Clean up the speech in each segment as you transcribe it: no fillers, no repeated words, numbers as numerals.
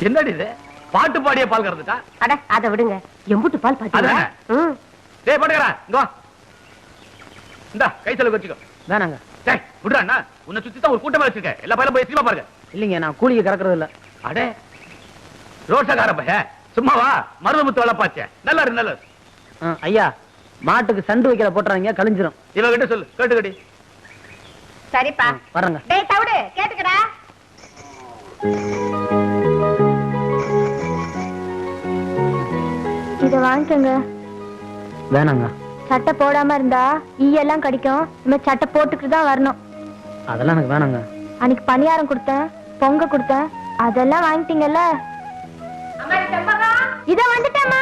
என்னடி இது பாட்டு பாடிய பால் கறந்துட்டா? அட அத விடுங்க. எம்புட்டு பால் பாத்தீங்களா? டேய் பாட்டுக்கறா இங்க வா. இந்தா கை செலவு வச்சுக்கோ. வேணாங்க. டேய் விடுடா அண்ணா. உன்னை சுத்தி தான் ஒரு கூட்டமா வச்சிருக்க. எல்லா பையலும் போய் சினிமா பாருங்க. இல்லைங்க நான் கூலிக்கு கறக்கிறது இல்ல. அடே ரோஷக்கார பைய சும்மா வா. மருதமுத்து வளப்பாச்சே. நல்லா இருக்கு நல்லா. ஐயா மாட்டுக்கு சண்டு வைக்கிற போட்டுறாங்க கழிஞ்சிரும். இவகிட்ட சொல்லு கேட்டுக்கடி. சரிப்பா வரங்க. டேய் தவிடு கேட்டுக்கடா. இத வாங்கிக்கங்க. வேணாங்க. சட்டை போடாம இருந்தா ஈயெல்லாம் கடிக்கும். நம்ம சட்டை போட்டுக்கிட்டு தான் வரணும். அதெல்லாம் எனக்கு வேணாங்க. அன்னைக்கு பணியாரம் கொடுத்தேன், பொங்க கொடுத்தேன், அதெல்லாம் வாங்கிட்டீங்கல்ல. இத வந்துட்டேம்மா.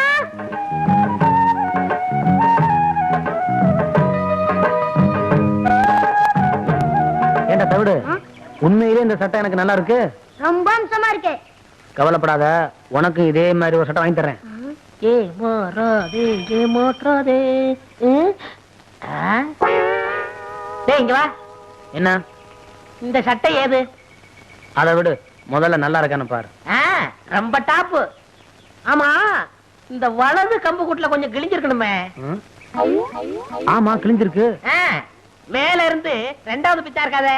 ஏண்டா தவிடு, உண்மையிலே இந்த சட்டை எனக்கு நல்லா இருக்கு. ரொம்ப அம்சமா இருக்கு. கவலைப்படாத, உனக்கு இதே மாதிரி ஒரு சட்டை வாங்கி தரேன். இங்க வா. என்ன இந்த சட்டை ஏது? அதை விடு, முதல்ல நல்லா இருக்கான்னு பாரு. ரொம்ப டாப்பு. ஆமா இந்த வலது கம்பு கூட்டுல கொஞ்சம் கிழிஞ்சிருக்கணுமே. ஆமா கிழிஞ்சிருக்கு. மேல இருந்து ரெண்டாவது பிச்சா இருக்காதே.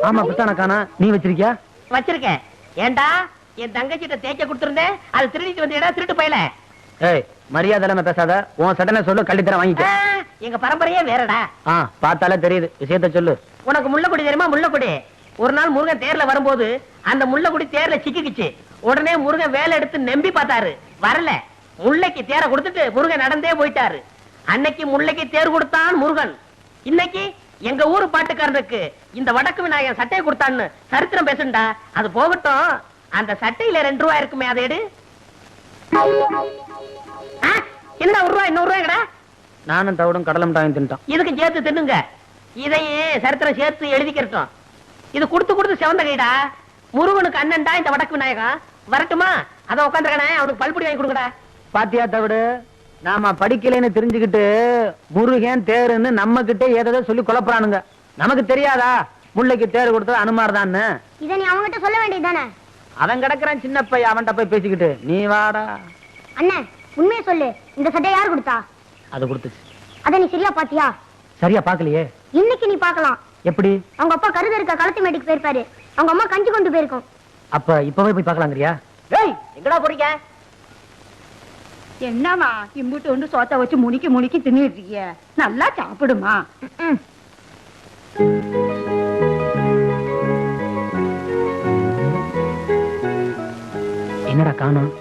ஆமா பித்தான காணா. நீ வச்சிருக்கியா? வச்சிருக்கேன். ஏண்டா என் தங்கச்சிட்ட தேய்க்க கொடுத்திருந்தேன், அது திருடிட்டு வந்தீடா திருட்டு பையல. ஏய் மரியாதை இல்லாம பேசாத. உன் சட்டனை சொல்லு, கள்ளி தர வாங்கிக்க. எங்க பரம்பரையே வேறடா. பார்த்தாலே தெரியுது. விஷயத்த சொல்லு. உனக்கு முள்ளக்குடி தெரியுமா? முள்ளக்குடி. ஒரு நாள் முருகன் தேர்ல வரும்போது அந்த முள்ளக்குடி தேர்ல சிக்கிக்குச்சு. உடனே முருகன் வேலை எடுத்து நம்பி பார்த்தாரு, வரல. முல்லைக்கு தேரை கொடுத்துட்டு முருகன் நடந்தே போயிட்டாரு. அன்னைக்கு முல்லைக்கு தேர் கொடுத்தான் முருகன். இன்னைக்கு எங்க ஊரு பாட்டுக்காரனுக்கு இந்த வடக்கு விநாயகன் சட்டையை கொடுத்தான்னு சரித்திரம் பேசுண்டா. அது போகட்டும், அந்த சட்டையில 2 ரூபாய் இருக்குமே, அதை எடு. என்னடா 1 ரூபாய் 100 ரூபாய்டா? நானும் தவிடும் கடலை மிட்டாயும் தின்ட்டான். இதுக்கு சேர்த்து தின்னுங்க. இதையே சரித்திரம் சேர்த்து எழுதிக்கிறோம். இது கொடுத்து கொடுத்து செவந்த கைடா. முருகனுக்கு அண்ணன்டா இந்த வடக்கு விநாயகம். வரட்டுமா? அத உட்காந்துருக்கானே, அவனுக்கு பல்புடி வாங்கி கொடுங்கடா. பாத்தியா தவிடு, நாம படிக்கலைன்னு தெரிஞ்சுக்கிட்டு முருகன் தேருன்னு நம்ம கிட்ட ஏதோ சொல்லி குழப்பறானுங்க. நமக்கு தெரியாதா முல்லைக்கு தேர் கொடுத்தது அனுமார்தான்னு? இத நீ அவங்கிட்ட சொல்ல வேண்டியதுதானே? அவன் கிடக்குறான் சின்ன பையன், அவன்கிட்ட போய் பேசிக்கிட்டு நீ வாடா. அண்ணே உண்மையை சொல்லு, இந்த சட்டை யார் கொடுத்தா? அது கொடுத்துச்சு. அத நீ சரியா பாத்தியா? சரியா பாக்கலையே. இன்னைக்கு நீ பாக்கலாம். எப்படி? அவங்க அப்பா கருத இருக்க களத்து மேட்டுக்கு போயிருப்பாரு. அவங்க அம்மா கஞ்சி கொண்டு போயிருக்கும். அப்ப இப்பவே போய் பாக்கலாங்கறியா? டேய் எங்கடா போறீங்க? என்னமா இம்புட்டு ஒன்று சோத்த வச்சு முனிக்கி முனிக்கி தின்னுட்டு இருக்கீங்க? நல்லா சாப்பிடுமா. என்னடா காணோம்?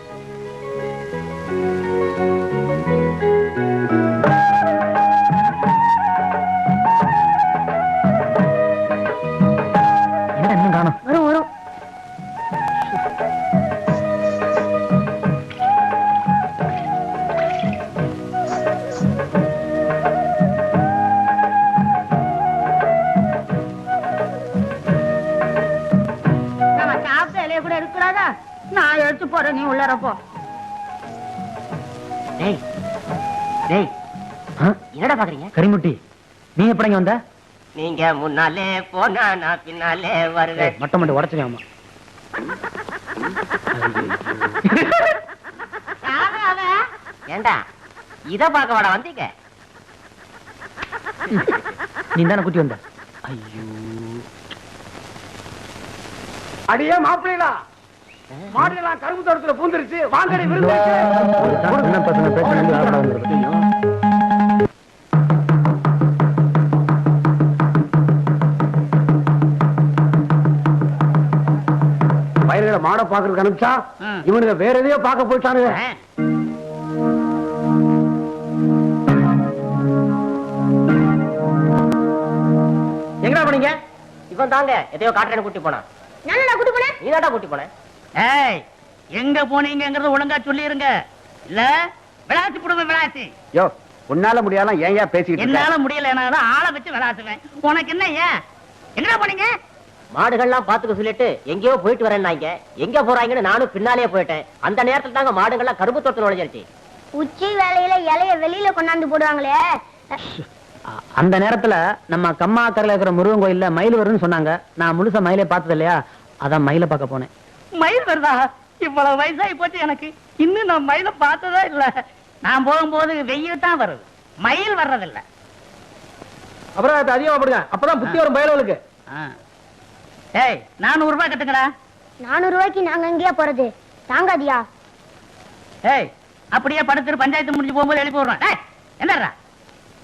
என்னடா இன்னும் காணோம்? வரும் வரும். நம்ம சாப்பிட்ட இலைய கூட எடுக்கலாதா? நான் எடுத்து போறேன், நீ உள்ளறப்போ. டேய் டேய் என்னடா பாக்குறீங்க? கரிமுட்டி, நீ எப்படிங்க வந்த? நீங்க முன்னாலே போனா நான் பின்னாலே வருவேன். மட்டம் மட்டும் உடச்சிருக்காமா. ஏண்டா இத பாக்க வாடா வந்தீங்க? நீ தானே குட்டி வந்த. ஐயோ அடியே மாப்பிள்ளா, மாடுலாம் கரும்பு தோட்டத்துல பூந்துருச்சு. வாங்கடி விருந்து. சின்ன பசங்க பேச பயிர்களை மாட பாக்குறதுக்கு அனுப்பிச்சா இவனுங்க வேற எதையோ பார்க்க போயிட்டானுங்க. எங்கடா போனீங்க? இவன் தாங்க எதையோ காட்டுறேன்னு கூட்டி போனா. நான் கூட்டி போனேன். நீ தாண்டா கூட்டி போன. ஏய் எங்க போனீங்கங்கறத ஒழுங்கா சொல்லிருங்க. இல்ல விளாசி போடுவேன். விளாசி யோ உன்னால முடியாலாம் ஏன் பேசிட்டு? என்னால முடியல, ஆளை வச்சு விளாசுவேன். உனக்கு என்ன? ஏன் எங்கடா போனீங்க? மாடுகள்லாம் பாத்துக்க சொல்லிட்டு எங்கேயோ போயிட்டு வரேன்னாங்க. எங்க போறாங்கன்னு நானும் பின்னாலே போயிட்டேன். அந்த நேரத்துல தாங்க மாடுகள்லாம் கரும்பு தோட்டத்துல நுழைஞ்சிருச்சு. உச்சி வேலையில இலைய வெளியில கொண்டாந்து போடுவாங்களே. அந்த நேரத்துல நம்ம கம்மாக்கரையில இருக்கிற முருகன் கோயில்ல மயில் வரும்னு சொன்னாங்க. நான் முழுசா மயிலை பார்த்தது இல்லையா, அதான் மயிலை பார்க்க போனேன். மயில் வருதா? இவ்வளவு வயசாகி போச்சு எனக்கு. இன்னும் நான் மயில பார்த்ததா இல்ல. நான் போகும்போது வெயில் தான் வருது, மயில் வர்றதில்ல. அப்புறம் அது அதிகமா போடுங்க, அப்பதான் புத்தி வரும் பயலுக்கு. ஏய் 400 ரூபாய் கட்டுங்கடா. 400 ரூபாய்க்கு நாங்க எங்கேயா போறது? தாங்காதியா? ஏய் அப்படியே படுத்துட்டு பஞ்சாயத்து முடிஞ்சு போகும்போது எழுப்பி விடுறான். ஏய் என்னடா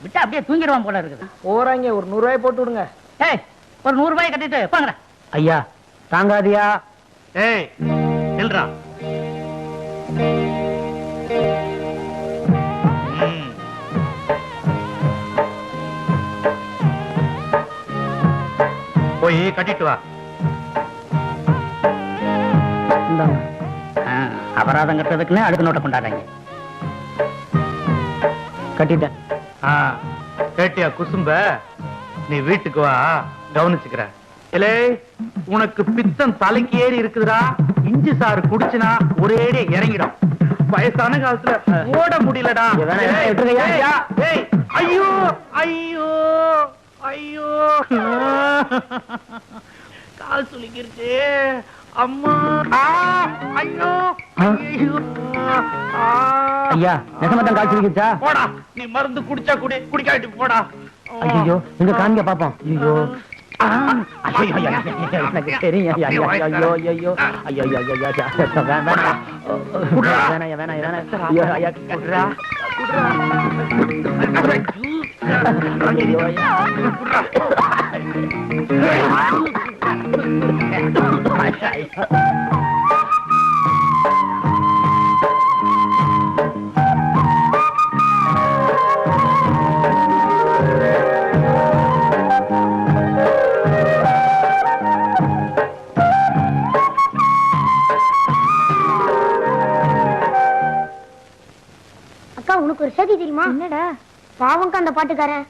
விட்டா அப்படியே தூங்கிடுவான் போல இருக்குது. போறாங்க, ஒரு 100 ரூபாய் போட்டு விடுங்க. ஏய் ஒரு 100 ரூபாய் கட்டிட்டு போங்கடா. ஐயா தாங்காதியா? ஏய் நில்றா. போய் கட்டிட்டு வா. இந்தாங்க. அபராதம் கட்டுறதுக்குன்னு அடுத்த நோட்டை கொண்டாடுறாங்க. கட்டிட்டேன். கேட்டியா குசும்ப? நீ வீட்டுக்கு வா, கவனிச்சுக்கிற. இலே உனக்கு பித்தம் தலைக்கு ஏறி இருக்குதுடா. இஞ்சி சாறு குடிச்சுனா ஒரேடியே இறங்கிடும். வயசான காலத்துல ஓட முடியலடா. ஏய், ஐயோ ஐயோ ஐயோ கால் சுளிக்கிருச்சு. அம்மா ஐயோ ஐயோ. ஐயா நெசமத்தான் காய்ச்சி வைக்கிச்சா? போடா, நீ மருந்து குடிச்சா குடி, குடிக்காட்டி போடா. ஐயோ எங்க காண்க பாப்போம். ஐயோ எனக்கு தெரியும். ஐயோ ஐயோ ஐயோ ஐயோ ஐயோ வேணாம் ஐயோ ஐயா குடுறா. அக்கா உனக்கு ஒரு செய்தி தெரியுமா? என்னடா? பாவங்க அந்த பாட்டுக்காரன்.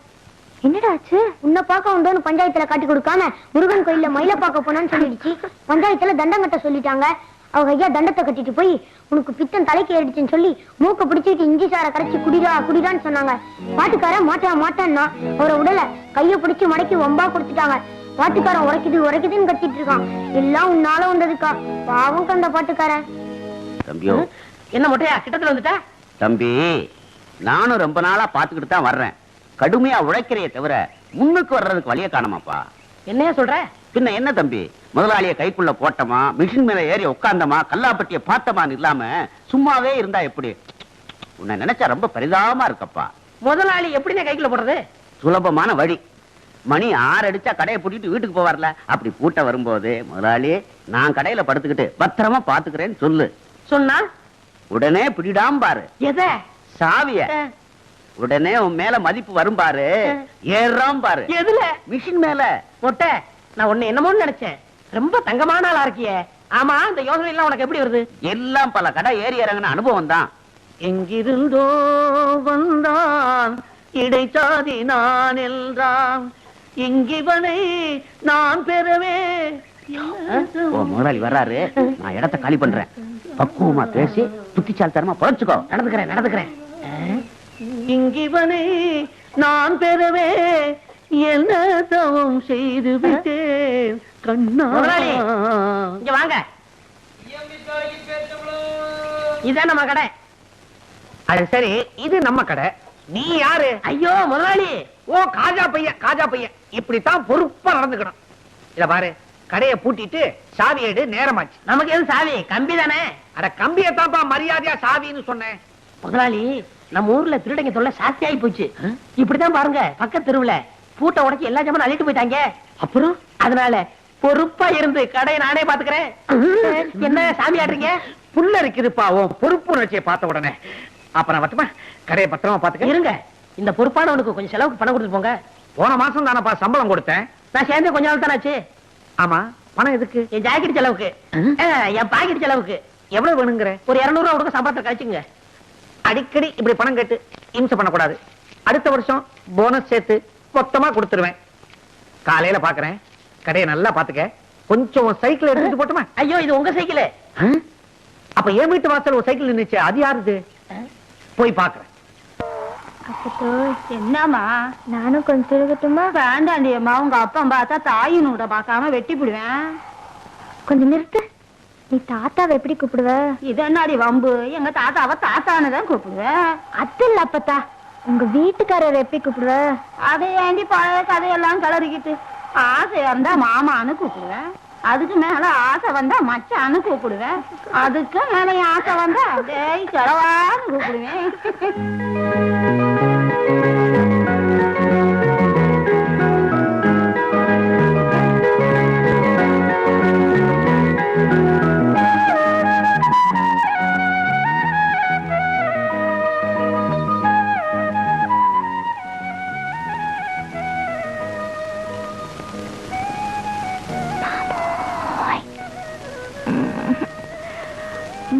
என்னடா ஆச்சு? உன்னை பார்க்க உண்டோன்னு பஞ்சாயத்துல காட்டி கொடுக்காம முருகன் கோயில்ல மயில பார்க்க போனான்னு சொல்லிடுச்சு. பஞ்சாயத்துல தண்டம் கட்ட சொல்லிட்டாங்க. அவங்க ஐயா தண்டத்தை கட்டிட்டு போய் உனக்கு பித்தம் தலைக்கு ஏறிடுச்சுன்னு சொல்லி மூக்க பிடிச்சிட்டு இஞ்சி சாரை கரைச்சி குடிடா குடிடான்னு சொன்னாங்க. பாட்டுக்காரன் மாட்டான்னா அவரை உடல கைய பிடிச்சு மடக்கி வம்பா கொடுத்துட்டாங்க. பாட்டுக்காரன் உரைக்குதுன்னு கத்திட்டு இருக்கான். எல்லாம் உன்னால வந்ததுக்கா. பாவங்க அந்த பாட்டுக்காரன். தம்பியோ என்ன மொட்டையா கிட்டத்துல வந்துட்டா? தம்பி நானும் ரொம்ப நாளா பாத்துக்கிட்டு தான் வர்றேன். கடுமையா உழைக்கிறைய தவிர முன்னுக்கு வர்றதுக்கு வழிய காணமாப்பா. என்னைய சொல்ற? பின்ன என்ன தம்பி, முதலாளிய கைக்குள்ள போட்டமா, மிஷின் மேல ஏறி உட்கார்ந்தமா, கல்லாப்பட்டிய பார்த்தமான்னு இல்லாம சும்மாவே இருந்தா எப்படி? உன்னை நினைச்சா ரொம்ப பரிதாபமா இருக்கப்பா. முதலாளி எப்படின்னு கைக்குள்ள போடுறது? சுலபமான வழி. மணி 6 அடிச்சா கடையை பூட்டிட்டு வீட்டுக்கு போவார்ல, அப்படி பூட்ட வரும்போது முதலாளி நான் கடையில படுத்துக்கிட்டு பத்திரமா பாத்துக்கிறேன்னு சொல்லு. சொன்னா உடனே பிடிடாம பாரு. எத? சாவிய. உடனே உன் மேல மதிப்பு வரும் பாரு. ஏறாம் பாரு. எதுல? மிஷின் மேல. மொட்டை நான் உன்னை என்னமோ நினைச்சேன். ரொம்ப தங்கமான ஆளா இருக்கியே. ஆமா இந்த யோசனை எல்லாம் உனக்கு எப்படி வருது? எல்லாம் பல கடை ஏறி இறங்கின அனுபவம் தான். எங்கிருந்தோ வந்தான் இடைச்சாதி நான் என்றான், இங்கிவனை நான் பெறவே. முதலாளி வர்றாரு, நான் இடத்தை காலி பண்றேன். பக்குவமா பேசி புத்திச்சாலித்தனமா பொழைச்சுக்கோ. நடந்துக்கிறேன். இங்கிவனை நான் பெறவே என்ன தவம் செய்து விட்டேன் கண்ணா. இங்க வாங்க, இதான் நம்ம கடை. அது சரி, இது நம்ம கடை. நீ யாரு? ஐயோ முதலாளி. ஓ காஜா பையன். இப்படித்தான் பொறுப்பா நடந்துக்கணும். இத பாரு, கடையை பூட்டிட்டு சாவி எடு, நேரமாச்சு. நமக்கு எது சாவி? கம்பி தானே. அட கம்பியத்தான்ப்பா மரியாதையா சாவின்னு சொன்னேன். முதலாளி நம்ம ஊர்ல திருடங்க தொல்லை சாஸ்தியாகி போச்சு. இப்படித்தான் பாருங்க, பக்கத்து தெருவுல பூட்டை உடைச்சு எல்லா ஜாமான் அள்ளிட்டு போயிட்டாங்க. அப்புறம் அதனால பொறுப்பா இருந்து கடையை நானே பாத்துக்கிறேன். என்ன சாமி ஆடுறீங்க? புல்ல இருக்குதுப்பா உன் பொறுப்பு உணர்ச்சியை பார்த்த உடனே. அப்ப நான் வட்டுமா, கடையை பத்திரமா பாத்துக்க. இருங்க, இந்த பொறுப்பானவனுக்கு கொஞ்சம் செலவுக்கு பணம் கொடுத்து போங்க. போன மாசம் தானப்பா சம்பளம் கொடுத்தேன். நான் சேர்ந்து கொஞ்ச நாள் தானே ஆச்சு. ஆமா, பணம் எதுக்கு? என் ஜாக்கெட் செலவுக்கு, என் பாக்கெட் செலவுக்கு. எவ்வளவு வேணுங்கிற? ஒரு 200 ரூபா கொடுக்க சம்பளத்தை கழிச்சுங்க. அடிக்கடி இப்படி பணம் கேட்டு இம்சை பண்ணக்கூடாது. அடுத்த வருஷம் போனஸ் சேர்த்து மொத்தமா கொடுத்துருவேன். காலையில பாக்குறேன், கடையை நல்லா பாத்துக்க. கொஞ்சம் சைக்கிள் எடுத்துட்டு போட்டுமா? ஐயோ இது உங்க சைக்கிள். அப்ப என் வீட்டு வாசல் ஒரு சைக்கிள் நின்னுச்சு, அது யாருது? போய் பாக்குறேன். என்னம்மா? நானும் கொஞ்சம் திருகட்டுமா? வேண்டாண்டியம்மா, உங்க அப்பா பார்த்தா தாயின் விட பார்க்காம வெட்டி போடுவேன். கொஞ்சம் நிறுத்து. நீ தாத்தாவை எப்படி கூப்பிடுவ? இது என்னடி வம்பு? எங்க தாத்தாவை தாத்தான்னு தான் கூப்பிடுவேன். அது இல்ல அப்பத்தா, உங்க வீட்டுக்காரர் எப்படி கூப்பிடுவ? அதை ஏண்டி பழைய கதையெல்லாம் கிளறிக்கிட்டு? ஆசையா இருந்தா மாமான்னு கூப்பிடுவேன். அதுக்கு மேல ஆசை வந்தா மச்சான்னு கூப்பிடுவேன். அதுக்கு மேல ஆசை வந்தா டேய் கிழவான்னு கூப்பிடுவேன்.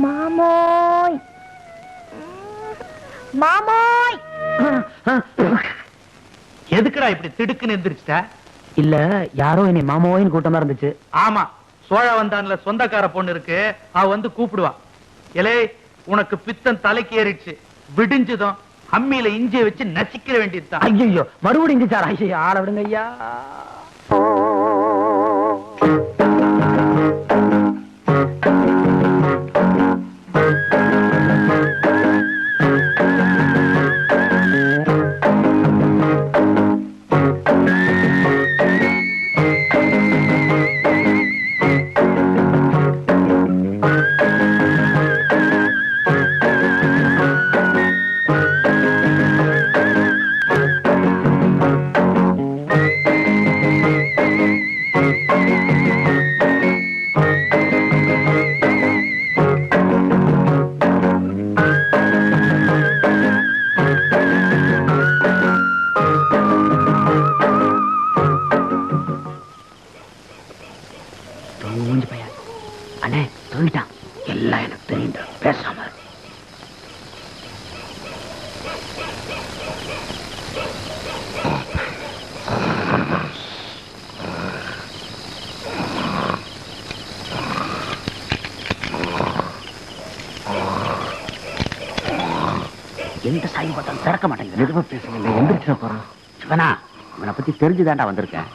மாமோய் மாமோய். எதுக்குடா இப்படி திடுக்குன்னு எந்திரிச்சிட்ட? இல்ல யாரோ என்னை மாமோயின்னு கூட்டமா இருந்துச்சு. ஆமா, சோழ வந்தான்ல சொந்தக்கார பொண்ணு இருக்கு, அவ வந்து கூப்பிடுவா. எலே, உனக்கு பித்தம் தலைக்கு ஏறிடுச்சு, விடிஞ்சதும் அம்மியில இஞ்சிய வச்சு நசிக்கிற வேண்டியதுதான். ஐயோ மறுபடியும் இஞ்சி சார். ஐயோ ஆள விடுங்க ஐயா. அண்ணே தூங்கிட்டான். எல்லாம் எனக்கு தெரியும், பேசாம. எந்த சாமி பார்த்தாலும் திறக்க மாட்டேங்குது. எதுவும் பேசுங்க, எந்திரிச்சு போறோம். சிவனா, இவனை பத்தி தெரிஞ்சுதான்டா வந்திருக்கேன்.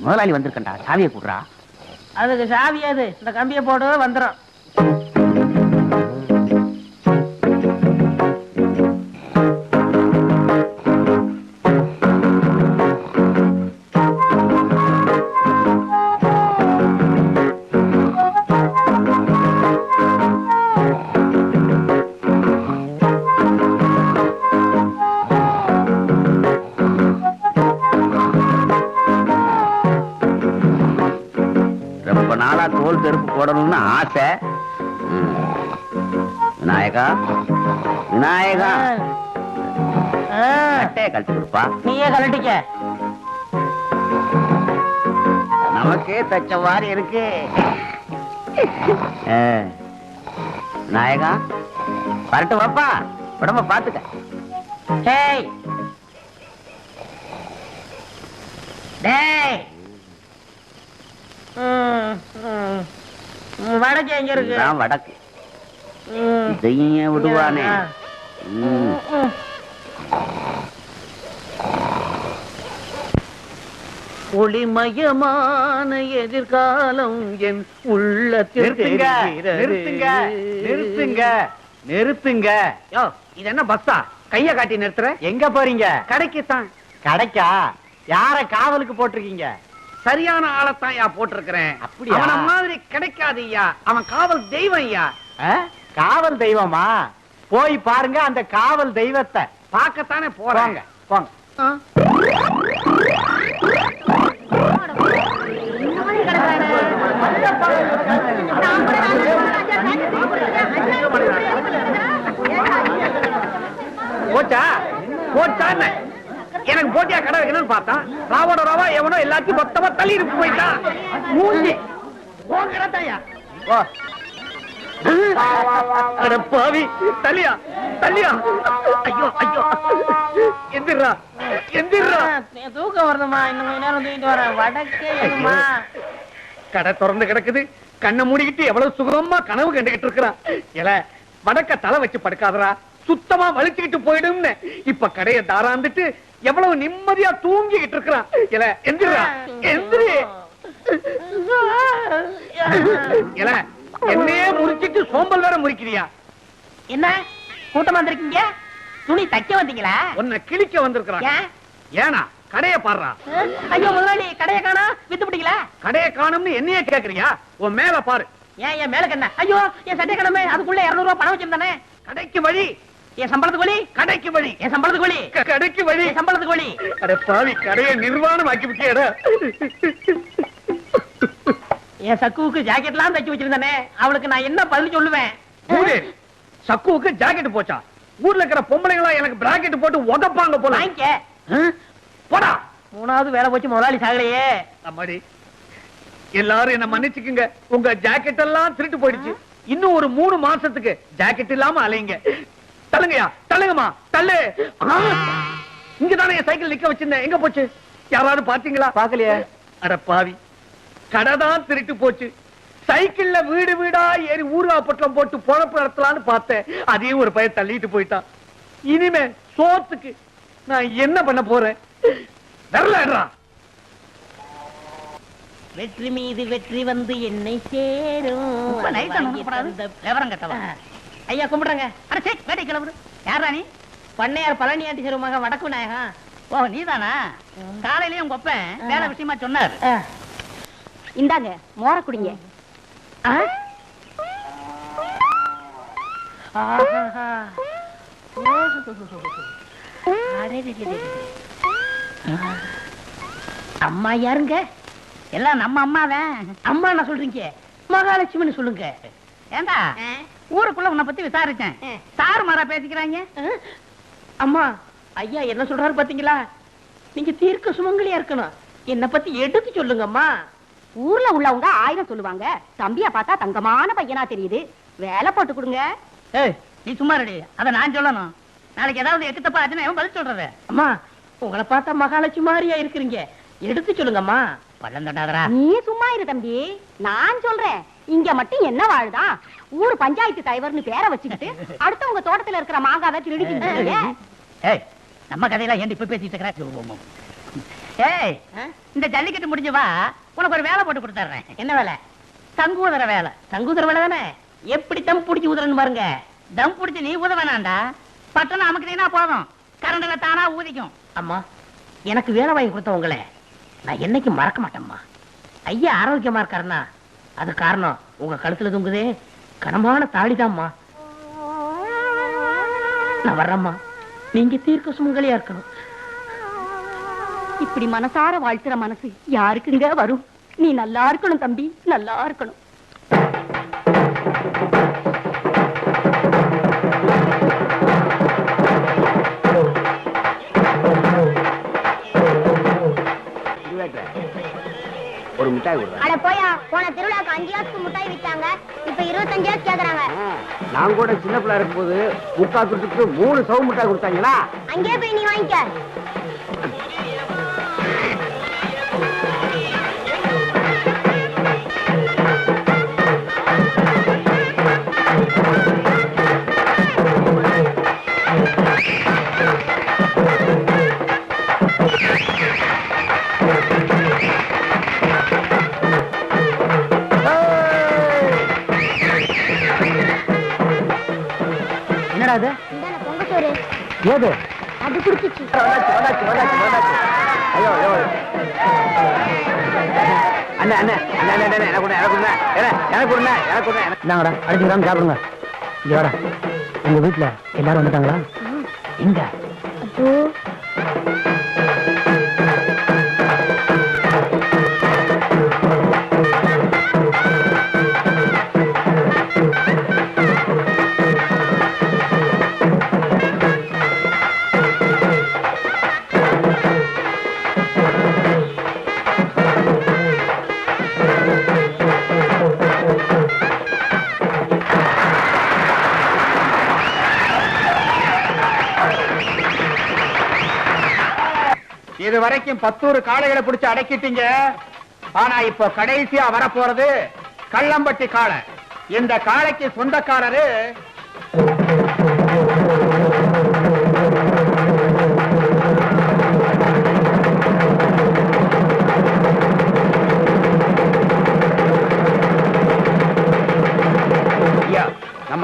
முதலாளி வந்திருக்கா, சாவியை கூடுறா. அதுக்கு சாவி அது, இந்த கம்பியை போடு வந்துடும். தோல் செருப்பு போடணும்னு ஆசை. விநாயகா, விநாயகா, கட்டையை கழட்டி கொடுப்பா. நீயே கழட்டிக்க. நமக்கே தச்ச மாதிரி இருக்கு. விநாயகா, வரட்டு வாப்பா, உடம்ப பாத்துக்க. டேய் டேய், வடக்கு எங்க இருக்கு? வடக்கு. இதையும் விடுவானே. ஒளிமயமான எதிர்காலம் என் உள்ளத்தில். நிறுத்துங்க, நிறுத்துங்க, நிறுத்துங்க. யோ, இது என்ன பஸ்ஸா? கைய காட்டி நிறுத்துற? எங்க போறீங்க? கடைக்கு தான். கடைக்கா? யார காவலுக்கு போட்டிருக்கீங்க? சரியான ஆளத்தான் யா போட்டிருக்கிறேன். அவன மாதிரி கிடைக்காது ஐயா, அவன் காவல் தெய்வம் ஐயா. காவல் தெய்வமா? போய் பாருங்க அந்த காவல் தெய்வத்தை. பார்க்கத்தானே போறாங்க. போங்க. போச்சா போச்சா? எனக்கு போட்டியா கடை வைக்கணும்னு பார்த்தான். ராவோட ராவா எவனோ எல்லாத்தையும் மொத்தமா தள்ளி இருக்கு போயிட்டான். மூஞ்சி பாவி. தள்ளியா தள்ளியா? ஐயோ ஐயோ, எந்திரா எந்திரா. தூக்கம் வருதுமா, இன்னும் கொஞ்ச நேரம் தூக்கிட்டு வரேன். வடக்கே கடை திறந்து கிடக்குது, கண்ணை மூடிக்கிட்டு எவ்வளவு சுகமா கனவு கண்டுகிட்டு இருக்கிறான். எல வடக்க தலை வச்சு படுக்காதரா, சுத்தமா வலிச்சுக்கிட்டு போயிடும். இப்ப கடையை தாராந்துட்டு எவ்வளவு நிம்மதியா தூங்கிக்கிட்டு இருக்கிறான். இல்ல எந்திரா, எந்திரி. இல்ல என்னையே முறிச்சிட்டு சோம்பல் வேற முறிக்கிறியா? என்ன கூட்டமா வந்திருக்கீங்க? துணி தைக்க வந்தீங்களா? உன்னை கிழிக்க வந்திருக்கிறான். ஏனா கடையை பாடுறா. ஐயோ முதலாளி, கடையை காணா, வித்து பிடிக்கல. கடையை காணும்னு என்னையே கேக்குறியா? உன் மேல பாரு. ஏன் என் மேல என்ன? ஐயோ என் சட்டை கடமை, அதுக்குள்ள 200 ரூபாய் பணம் வச்சிருந்தானே. கடைக்கு வழி. என் சம்பளத்துக்கு வழி. கடைக்கு வழி. என் சம்பளத்துக்கு வழி. கடைக்கு வழி. என் சம்பளத்துக்கு வழி. அட பாவி, கடையை நிர்வாணம் ஆக்கி விட்டியடா. என் சக்குவுக்கு ஜாக்கெட்லாம் தைச்சு வச்சிருந்தானே, அவளுக்கு நான் என்ன பதில் சொல்லுவேன்? சக்குவுக்கு ஜாக்கெட் போச்சா? ஊர்ல இருக்கிற பொம்பளைங்களா எனக்கு பிராக்கெட் போட்டு உதப்பாங்க போல. வாங்கிக்க. போடா. 3வது வேலை போச்சு, முதலாளி சாகலையே. அம்மாடி, எல்லாரும் என்ன மன்னிச்சுக்குங்க. உங்க ஜாக்கெட் எல்லாம் திருட்டு போயிடுச்சு. இன்னும் ஒரு 3 மாசத்துக்கு ஜாக்கெட் இல்லாம அலைங்க. தள்ளுங்கயா, தள்ளுங்கம்மா, தள்ளு. இங்கதானே என் சைக்கிள் நிக்க வச்சிருந்தேன், எங்க போச்சு? யாராவது பாத்தீங்களா? பாக்கலையே. அட பாவி, கடைதான் திருட்டு போச்சு. சைக்கிள்ல வீடு வீடா ஏறி ஊறுகாய் பொட்டலம் போட்டு பொழப்பு நடத்தலான்னு பார்த்தேன். அதையும் ஒரு பையன் தள்ளிட்டு போயிட்டான். இனிமே சோத்துக்கு நான் என்ன பண்ண போறேன்? வரலடா. வெற்றி மீது வெற்றி வந்து என்னை சேரும். விவரம் கட்டவா? ஐயா கும்பிடுறங்க. அட சே, வேட்டை கிளம்புது. யாரா நீ? பண்ணையார் பழனியாண்டி சிறு மகன் வடக்கு நாயகம். ஓ நீதானா? காலையிலயும் உங்க அப்பன் வேலை விஷயமா சொன்னாரு. இந்தாங்க மோர குடிங்க. அம்மா யாருங்க? எல்லாம் நம்ம அம்மாதான். அம்மா நான் சொல்றீங்க, மகாலட்சுமின்னு சொல்லுங்க. ஏண்டா ஊருக்குள்ள உன்னை பத்தி விசாரிச்சேன். சாரு மாறா பேசிக்கிறாங்க. அம்மா ஐயா என்ன சொல்றாரு பாத்தீங்களா? நீங்க தீர்க்க சுமங்கலியா இருக்கணும். என்ன பத்தி எடுத்து சொல்லுங்க அம்மா. ஊர்ல உள்ளவங்க 1000 சொல்லுவாங்க. தம்பியா பார்த்தா தங்கமான பையனா தெரியுது, வேலை போட்டு கொடுங்க. ஏய் நீ சும்மா ரெடி, அத நான் சொல்லணும். நாளைக்கு ஏதாவது எக்கு தப்பா ஆச்சுன்னா பதில் சொல்றது. அம்மா உங்களை பார்த்தா மகாலட்சுமி மாதிரியா இருக்கிறீங்க, எடுத்து சொல்லுங்கம்மா. பள்ளம் தட்டாதரா. நீ சும்மா இரு தம்பி, நான் சொல்றேன். இங்க மட்டும் என்ன வாழுதான்? ஊர் பஞ்சாயத்து தலைவர்னு பேரை வச்சுக்கிட்டு அடுத்தவங்க தோட்டத்துல இருக்கிற மாங்காவை திருடிக்கிட்டு. ஏய் நம்ம கதையெல்லாம் ஏன் இப்ப பேசிட்டு இருக்கிற? ஏய் இந்த ஜல்லிக்கட்டு முடிஞ்சு வா, உனக்கு ஒரு வேலை போட்டு கொடுத்துறேன். என்ன வேலை? தங்குதர வேலை. தங்குதர வேலை தானே? எப்படி தம் பிடிச்சி ஊதுறன்னு பாருங்க. தம் பிடிச்சி நீ ஊத வேணாண்டா, பட்டணம் அமுக்கினா போதும், கரண்ட்ல தானா ஊதிக்கும். அம்மா எனக்கு வேலை வாங்கி கொடுத்தவங்களே நான் என்னைக்கு மறக்க மாட்டேம்மா. ஐயா ஆரோக்கியமா இருக்காருன்னா அது காரணம் உங்க கழுத்துல தொங்குதே கனமான தாடிதாம்மா. நான் வர்றேம்மா, நீங்க தீர்க்க சுமங்கலியா இருக்கணும். இப்படி மனசார வாழ்த்துற மனசு யாருக்குங்க வரும்? நீ நல்லா இருக்கணும் தம்பி, நல்லா இருக்கணும். ஒரு மிட்டாய் கொடுங்க. அட போயா, போன திருவிழாக்கு 5 காசுக்கு மிட்டாய் வித்தாங்க, இப்ப 25 காசு கேக்குறாங்க. நான் கூட சின்ன பிள்ளை இருக்கும்போது 3 துட்டுக்கு 3 சவு மிட்டாய் கொடுத்தாங்களா? அங்கேயே போய் நீ வாங்கிக்க. என்னடா அது? இந்தான பொங்க சோறு. ஏது? அது குடிச்சிச்சு. ஐயோ ஐயோ. அண்ணா அண்ணா அண்ணா அண்ணா எனக்கு கொடுங்க, எனக்கு கொடுங்க, எனக்கு கொடுங்க, எனக்கு கொடுங்க. இந்தாங்கடா, அடிச்சுக்கிறாம சாப்பிடுங்க. இங்க வாடா. உங்க வீட்டுல எல்லாரும் வந்துட்டாங்களா? எங்க? அப்போ இது வரைக்கும் 10 காளைகளை பிடிச்சு அடக்கிட்டீங்க. ஆனா இப்ப கடைசியா வரப்போறது கள்ளம்பட்டி காளை. இந்த காளைக்கு சொந்தக்காரரு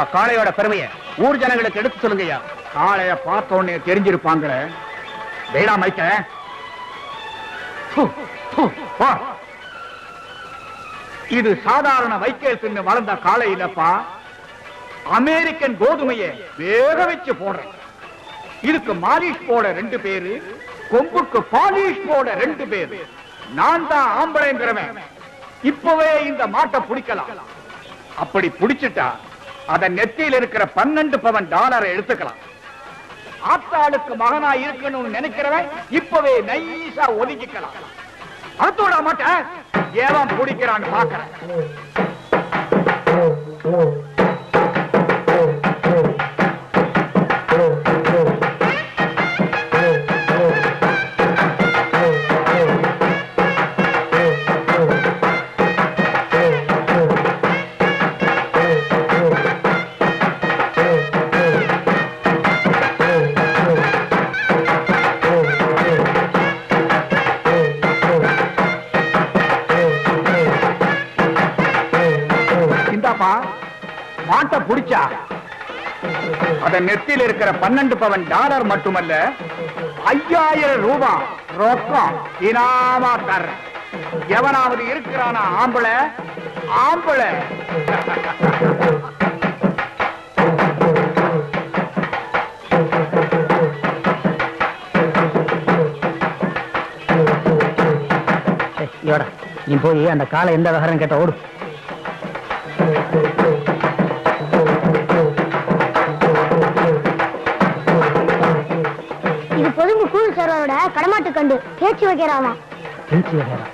நம்ம காளையோட பெருமையை ஊர் ஜனங்களுக்கு எடுத்து சொல்லுங்கய்யா. காளைய பார்த்த உடனே தெரிஞ்சிருப்பாங்களே. வேடா மைக்க. இது சாதாரண வைக்கேல் தின்னு வளர்ந்த காளை இல்லப்பா. அமெரிக்கன் கோதுமையை வேக வச்சு போடுறேன். இதுக்கு மாலிஷ் போட 2 பேரு, கொம்புக்கு பாலிஷ் போட 2 பேரு. நான் தான் ஆம்பளைங்கிறவன். இப்பவே இந்த மாட்டை பிடிக்கலாம். அப்படி பிடிச்சிட்டா அத நெத்தியில் இருக்கிற 12 பவன் டாலரை எடுத்துக்கலாம். ஆத்தாளுக்கு மகனா இருக்கணும்னு நினைக்கிறவன் இப்பவே நைஸா ஒதுக்கிக்கலாம். அதோட மாட்டேன் ஏன் பிடிக்கிறான்னு பாக்கிறேன். மாட்டை புடிச்சா அத நெத்தியில் இருக்கிற 12 பவன் டாலர் மட்டுமல்ல 5000 ரூபாய் ரொக்கம் இனாமா தர. எவனாவது இருக்கிறானா ஆம்பளை ஆம்பளை. நீ போய் அந்த காலை எந்த விவகாரம் கேட்ட ஓடு. இது பொதும்பு கூழ் சாரோட கடமாட்டு கண்டு பேச்சு வைக்கிறாமா. பேச்சு வைக்கிறா.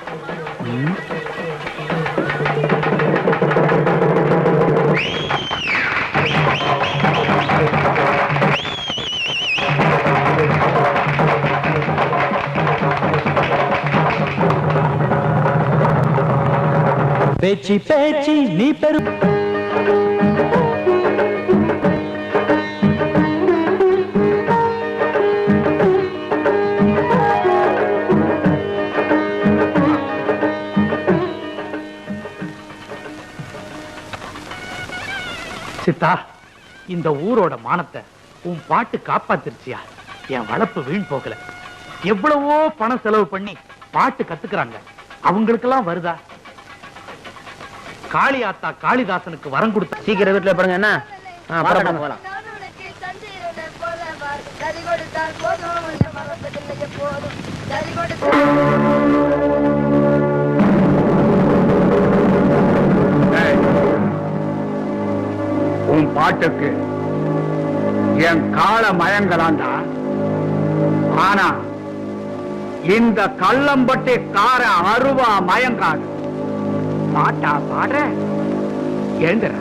பேச்சி பேச்சி நீ பெரு சித்தா, இந்த ஊரோட மானத்தை உன் பாட்டு காப்பாத்திருச்சியா? என் வளர்ப்பு வீண் போகல. எவ்வளவோ பணம் செலவு பண்ணி பாட்டு கத்துக்கிறாங்க. அவங்களுக்கெல்லாம் வருதா? காளியாத்தா காளிதாசனுக்கு வரம் கொடுத்த சீக்கிரம் வீட்டுல படுங்க. என்ன போலாம். உன் பாட்டுக்கு என் கால மயங்கலாண்டா. ஆனா இந்த கள்ளம்பட்டி கார அருவா மயங்காது. பாட்டா பாடுற எழுந்துற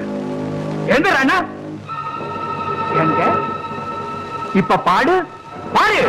எழுந்துறா. எங்க இப்ப பாடு பாடு.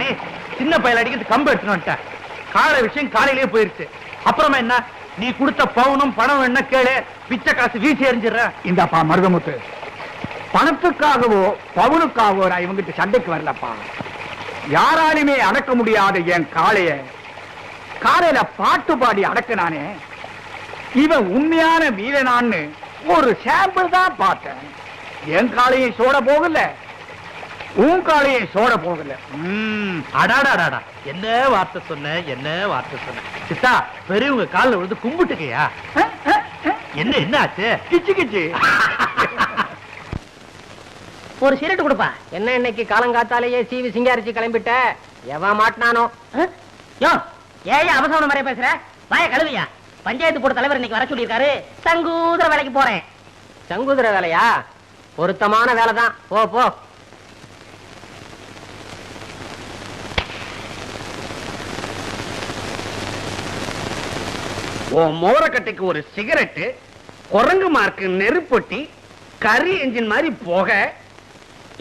நீ சின்ன பயல அடிக்கிறது கம்பு எடுத்துன்னு வந்துட்ட. காலை விஷயம் காலையிலேயே போயிருச்சு. அப்புறமா என்ன, நீ கொடுத்த பவுனும் பணம் என்ன கேளு, பிச்சை காசு வீசி எறிஞ்சிடுற. இந்தப்பா மருதமுத்து, பணத்துக்காகவோ பவுனுக்காகவோ நான் இவங்கிட்ட சண்டைக்கு வரலப்பா. யாராலுமே அடக்க முடியாத என் காலையில பாட்டு பாடி அடக்கினானே, இவன் உண்மையான வீரனான்னு ஒரு சாம்பிள் தான் பார்த்தேன். என் காலையும் சோட போகல, உன் காலையும் சோட போகல. அடாடாடாடா, என்ன வார்த்தை சொன்ன, என்ன வார்த்தை சொன்ன சித்தா. பெரியவங்க காலில் விழுந்து கும்பிட்டுக்கையா? என்ன என்ன ஆச்சு? கிச்சு கிச்சு. ஒரு சிரட்டு கொடுப்பா. என்ன இன்னைக்கு காலங்காத்தாலேயே சீவி சிங்காரிச்சு கிளம்பிட்ட? எவன் மாட்டினானோ? யோ, ஏன் அவசரம் மாதிரியே பேசுற? வாய கழுவியா? பஞ்சாயத்து போர்டு தலைவர் இன்னைக்கு வர சொல்லியிருக்காரு. சங்கூதர வேலைக்கு போறேன். சங்கூதர வேலையா? பொருத்தமான வேலை தான். போ போ. மோரக்கட்டைக்கு ஒரு சிகரெட்டு, குரங்கு மார்க்கு நெருப்பொட்டி, கரி என்ஜின் மாதிரி போக.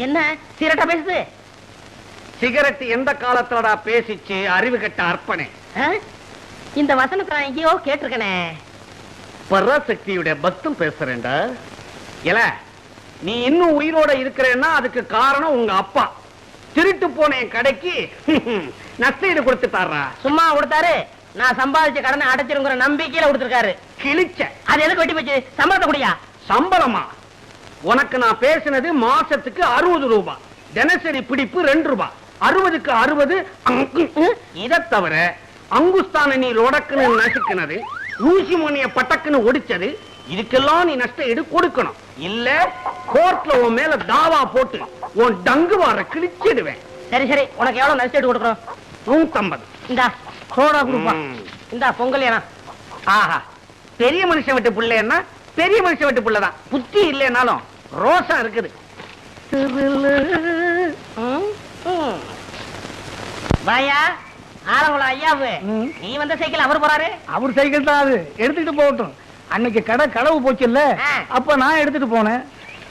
என்ன சிரட்டா பேசுது? சிகரெட் எந்த காலத்துலடா பேசிச்சு? அறிவு கட்ட அர்ப்பனே. இந்த வசனத்தை நான் எங்கேயோ கேட்டிருக்கனே. பராசக்தியுடைய பக்தம் பேசுறேன்டா. இல்ல, நீ இன்னும் உயிரோட இருக்கிறேன்னா அதுக்கு காரணம் உங்க அப்பா. திருட்டு போன என் கடைக்கு நஷ்டஈடு கொடுத்துட்டாரா? சும்மா கொடுத்தாரு. நான் சம்பாதிச்ச கடனை அடைச்சிருங்கிற நம்பிக்கையில கொடுத்திருக்காரு. கிழிச்ச. அது எதுக்கு வெட்டி போச்சு? சம்பளத்தை குடியா? சம்பளமா? உனக்கு நான் பேசினது மாசத்துக்கு 60 ரூபாய், தினசரி பிடிப்பு 2 ரூபாய். 60க்கு 60. இதை தவிர அங்குஸ்தான நீ ரொடக்குன்னு நசுக்குனது, ஊசி மணிய பட்டக்குன்னு ஒடிச்சது, இதுக்கெல்லாம் நீ நஷ்ட ஈடு கொடுக்கணும். இல்ல கோர்ட்ல உன் மேல தாவா போட்டு உன் டங்கு வார கிழிச்சிடுவேன். சரி சரி, உனக்கு எவ்வளவு நஷ்ட ஈடு கொடுக்கணும்? 150. இந்தா சோடா கொடுப்பா. இந்தா பொங்கல். ஏனா ஆஹா, பெரிய மனுஷன் விட்டு பிள்ளைன்னா பெரிய மனுஷன் விட்டு பிள்ளைதான். புத்தி இல்லைனாலும் ரோசம் இருக்குது. வாயா ஆலங்குளம் ஐயாவு, நீ வந்த சைக்கிள் அவர் போறாரு. அவர் சைக்கிள் தான் அது, எடுத்துட்டு போகட்டும். அன்னைக்கு கடை களவு போச்சு இல்ல, அப்ப நான் எடுத்துட்டு போனேன்.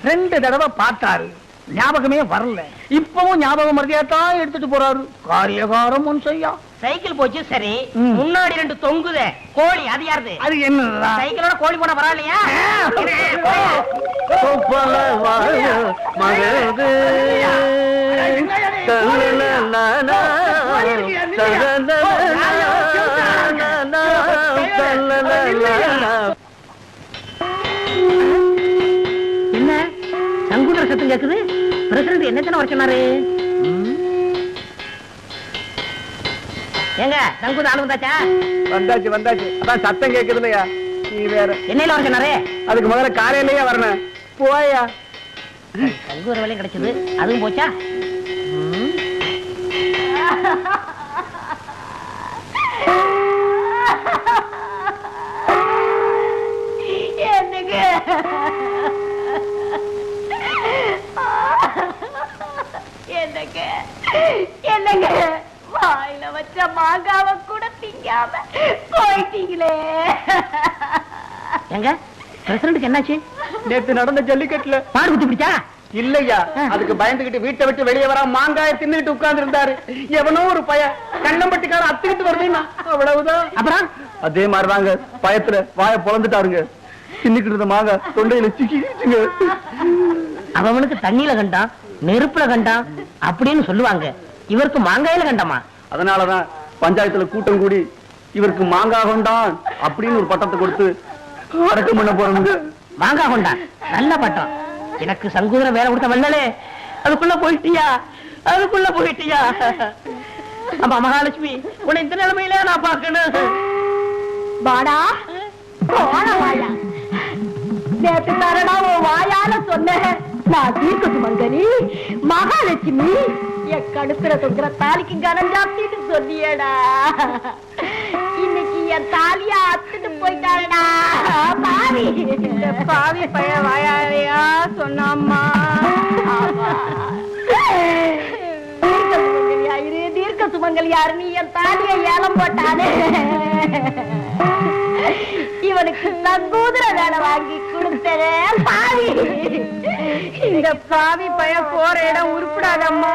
2 தடவை பார்த்தாரு, ஞாபகமே வரல. இப்பவும் ஞாபகம் மறதியாத்தான் எடுத்துட்டு போறாரு. காரியகாரம் ஒன் செய்யா. சைக்கிள் போச்சு சரி, முன்னாடி 2 தொங்குதே கோழி, அது யாருது? அது என்ன? சைக்கிளோட கோழி போனா பரவாயில்லையா? என்ன சங்குதர சத்தம் கேக்குது? பிரசிடண்ட் என்ன வர சொன்னாரு? ஏங்க சங்குத ஆளு வந்தாச்சா? வந்தாச்சு வந்தாச்சு. அதான் சத்தம் கேக்குது இல்லையா? நீ வேற என்னையில வர சொன்னாரு? அதுக்கு முதல்ல காலையிலேயே வரணும். போயா. சங்குதர வேலையும் கிடைச்சது, அதுவும் போச்சா? என்னங்க என்னங்க என்னங்க வாயில வச்ச மாங்காவ கூட திங்காம போயிட்டீங்களே. எங்க பிரசிடண்ட்க்கு என்னாச்சு? நேத்து நடந்த ஜல்லிக்கட்டுல பாடு குத்தி பிடிச்சா? இல்லையா, அதுக்கு பயந்துகிட்டு வீட்டை விட்டு வெளியே வர மாங்காய தின்னுட்டு உட்கார்ந்து இருந்தாரு. எவனோ ஒரு பய கண்ணம்பட்டிக்கார அத்துக்கிட்டு வருதுன்னா அவ்வளவுதான். அப்புறம் அதே மாதிரிதாங்க, பயத்துல வாய பொழந்துட்டாருங்க. தின்னுக்கிட்டு இருந்த மாங்காய் தொண்டையில சிக்கிச்சுங்க. அவனுக்கு தண்ணியில கண்டான், நெருப்புல கண்டான் அப்படின்னு சொல்லுவாங்க. இவருக்கு மாங்காயில கண்டமா? அதனாலதான் பஞ்சாயத்துல கூட்டம் கூடி இவருக்கு மாங்காய் கொண்டான் அப்படின்னு ஒரு பட்டத்தை கொடுத்து அடக்கம் பண்ண போறாங்க. மாங்காய் கொண்டான், நல்ல பட்டம். எனக்கு சங்கூதர வேலை கொடுத்த வல்லலே, அதுக்குள்ள போயிட்டியா? அதுக்குள்ள போயிட்டியா? அம்மா மகாலட்சுமி, உன்னை இந்த நிலைமையில நான் பார்க்கணும். வாடா வாயா, நேற்று தரடா உன் வாயால சொன்னேன். நான் தீர்க்க சுமங்கலி மகாலட்சுமி, என் கடுப்புல தொங்குற தாலிக்கு கனம் ஜாப்தின்னு சொன்னியடா. இன்னைக்கு என் தாலியா அத்துட்டு போயிட்டாடா பாவி. இந்த பாவி பைய வாயாலையா சொன்னாம்மா. தீர்க்க சுமங்கலி யாரு? நீ என் தாலியை ஏலம் போட்டானே, இவனுக்கு சங்கூதர வேலை வாங்கி கொடுத்தே பாவி. இந்த பாவி பைய போற இடம் உருப்படாதம்மா.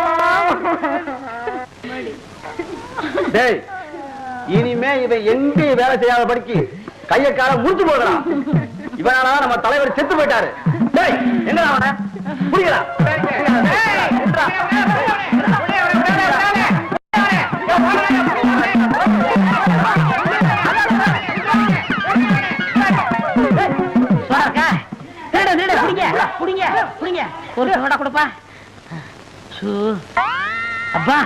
டேய் இனிமே இவன் எங்க வேலை செய்யாத படிக்கு கைய கால முடிச்சு போடுறான். இவனால நம்ம தலைவர் செத்து போயிட்டாரு. டேய் எங்க அவன புரியல. ஒரு சோடா கொடுப்பா. அப்பா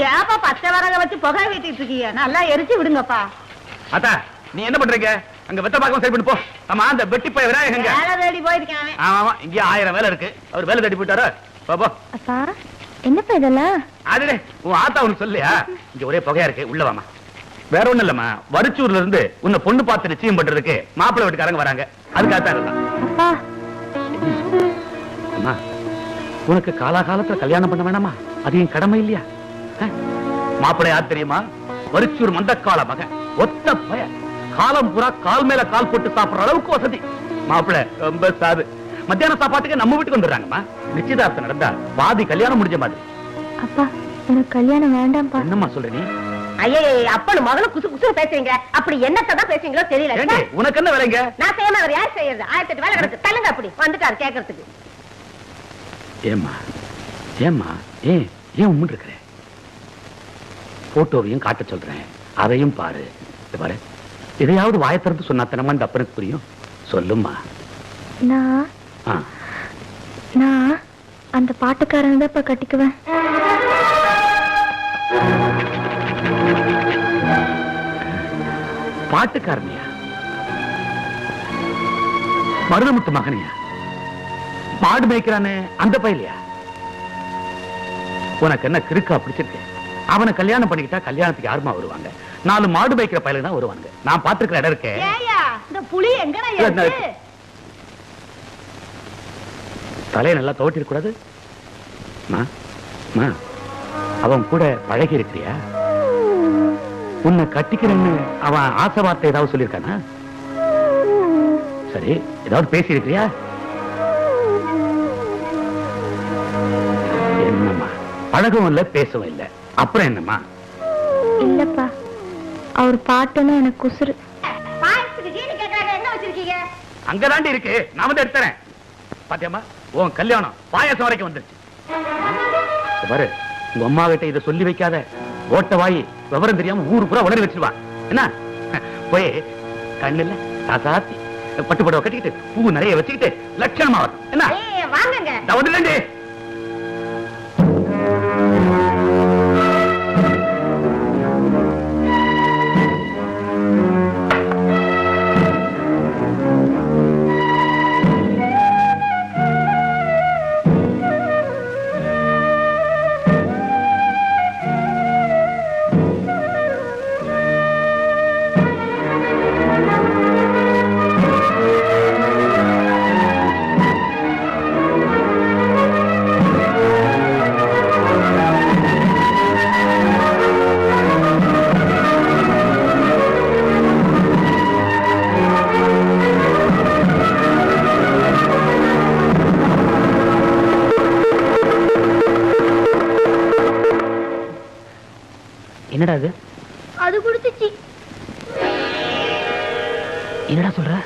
ஏப்பா பச்சை வரக வச்சு புகை வீட்டிட்டு இருக்கீங்க, நல்லா எரிச்சு விடுங்கப்பா. அத்தா நீ என்ன பண்றீங்க? அங்க வெத்த பாக்கம் சரி பண்ணி போ. ஆமா அந்த வெட்டி போய் விராய எங்க? வேலை தேடி போயிருக்கான். ஆமா இங்க 1000 வேலை இருக்கு. அவர் வேலை தேடி போயிட்டாரு. போ. அப்பா என்னப்பா இதெல்லாம்? அதுடே உன் ஆத்தா உனக்கு சொல்லியா? இங்க ஒரே புகையா இருக்கு, உள்ள வாமா. வேற ஒண்ணும் இல்லம்மா, வரிச்சூர்ல இருந்து உன்னை பொண்ணு பார்த்து நிச்சயம் பண்றதுக்கு மாப்பிள்ளை வீட்டுக்காரங்க வராங்க. அதுக்காக இருந்தான். அப்பா அம்மா உனக்கு காலாகாலத்துல கல்யாணம் பண்ண வேணாமா? அது என் கடமை இல்லையா? மாப்பிள்ளை யார் தெரியுமா? வரிச்சூர் மந்தக்கால மகன், ஒத்த பய, காலம் பூரா கால் மேல கால் போட்டு சாப்பிடுற அளவுக்கு வசதி. மாப்பிள்ளை ரொம்ப சாது. மத்தியான சாப்பாட்டுக்கு நம்ம வீட்டுக்கு வந்துடுறாங்கம்மா. நிச்சயதார்த்தம் நடந்தா பாதி கல்யாணம் முடிஞ்ச மாதிரி. அப்பா எனக்கு கல்யாணம் வேண்டாம்ப்பா. என்னம்மா சொல்ற நீ? ஐயே அப்பனு மகளும் குசு குசு பேசுறீங்க. அப்படி என்னத்தான் பேசுறீங்களோ தெரியல. ஏண்டி உனக்கு என்ன வேலைங்க? நான் செய்யாம அவர் யார் செய்யறது? 1008 வேலை கிடக்கு. தள்ளுங்க. அப்படி வந்துட்டாரு கேட்கறதுக்கு. ஏம்மா ஏம்மா ஏன் உம்முன்னு இருக்கிற? போட்டோவையும் காட்ட சொல்றேன், அதையும் பாரு. பாரு எதையாவது வாயை திறந்து சொன்னா தனமா இந்த அப்பனுக்கு புரியும். சொல்லும்மா. நான் அந்த பாட்டுக்காரன் தான் இப்ப கட்டிக்குவேன். பாட்டுக்காரனியா? மருதமுத்து மகனியா? மாடு மேய்க்கிறானே அந்த பையலையா? உனக்கு என்ன கிறுக்கா பிடிச்சிருக்கு? அவனை கல்யாணம் பண்ணிக்கிட்டா கல்யாணத்துக்கு யாருமா வருவாங்க? 4 மாடு மேய்க்கிற பையல தான் வருவாங்க. நான் பாத்துக்கிற இடம் இருக்கேன். இந்த புலி எங்கடா இருக்கு? தலையை நல்லா துவட்டி இருக்க கூடாது. அவன் கூட பழகி இருக்கிறியா? உன்னை கட்டிக்கிறேன்னு அவன் ஆசை வார்த்தை ஏதாவது சொல்லியிருக்கானா? சரி ஏதாவது பேசி இருக்கிறியா? என்னம்மா பழகவும் இல்ல பேசவும் இல்ல, அப்புறம் என்னம்மா? இல்லப்பா அவர் பாட்டுன்னு எனக்கு குசுறு. என்ன வச்சிருக்கீங்க? அங்கதாண்டி இருக்கு, நான் வந்து எடுத்துறேன். பாத்தியம்மா உன் கல்யாணம் பாயாசம் வரைக்கும் வந்துருச்சு. பாரு உங்க அம்மா கிட்ட இதை சொல்லி வைக்காத. ஓட்ட வாயி விவரம் தெரியாம ஊரு பூரா உணர்வு வச்சிருவா. என்ன போய் கண்ணுல சாத்தி பட்டு படவை கட்டிக்கிட்டு பூ நிறைய வச்சுக்கிட்டு லட்சணமா வரும். என்ன வாங்குங்க. வந்துடண்டி. என்னடா அது? அது குடிச்சிச்சு. என்னடா சொல்ற?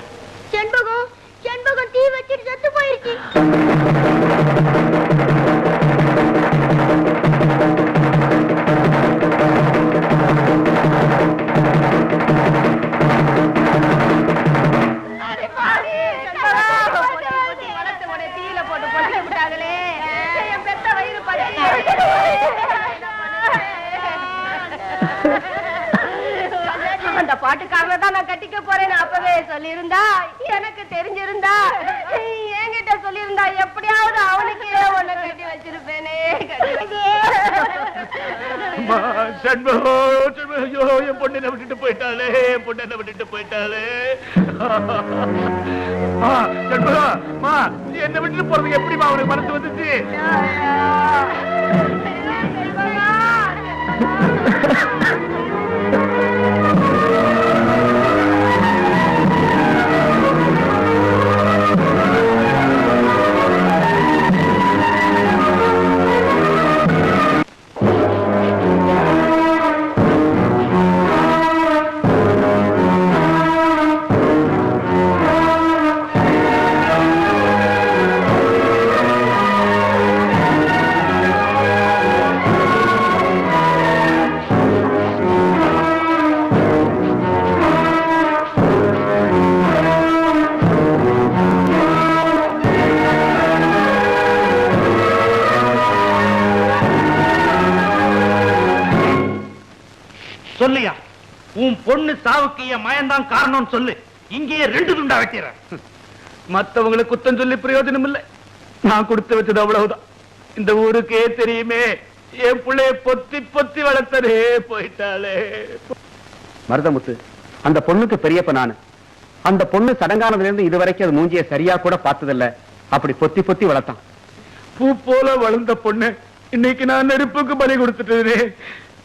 செண்பகம் தீ வச்சிட்டு செத்து போயிருச்சு. அந்த பாட்டுக்காரனை தான் நான் கட்டிக்க போறேன்னு அப்பவே சொல்லியிருந்தா, எனக்கு தெரிஞ்சிருந்தா, என்கிட்ட சொல்லியிருந்தா எப்படியாவது அவனுக்கே ஒண்ணு கட்டி வச்சிருப்பேனே. ஐயோ என் பொண்ணு என்ன விட்டுட்டு போயிட்டாளே என் பொண்ணு என்ன விட்டுட்டு போயிட்டாளே என்ன விட்டுட்டு போறதுக்கு எப்படிமா அவனுக்கு மனசு வந்துச்சு சொல்லியா உன் பொண்ணு சாவுக்கு என் மயன்தான் காரணம் சொல்லு இங்கேயே 2 துண்டா வெட்டிடுறேன் மத்தவங்களுக்கு குத்தம் சொல்லி பிரயோஜனம் இல்லை நான் கொடுத்து வச்சது அவ்வளவுதான் இந்த ஊருக்கே தெரியுமே என் பிள்ளைய பொத்தி பொத்தி வளர்த்ததே போயிட்டாளே மருதமுத்து அந்த பொண்ணுக்கு பெரியப்ப நானு அந்த பொண்ணு சடங்கானதுல இருந்து இதுவரைக்கும் அது மூஞ்சிய சரியா கூட பார்த்ததில்ல அப்படி பொத்தி பொத்தி வளர்த்தான் பூ போல வளர்ந்த பொண்ணு இன்னைக்கு நான் நெருப்புக்கு பலி கொடுத்துட்டேனே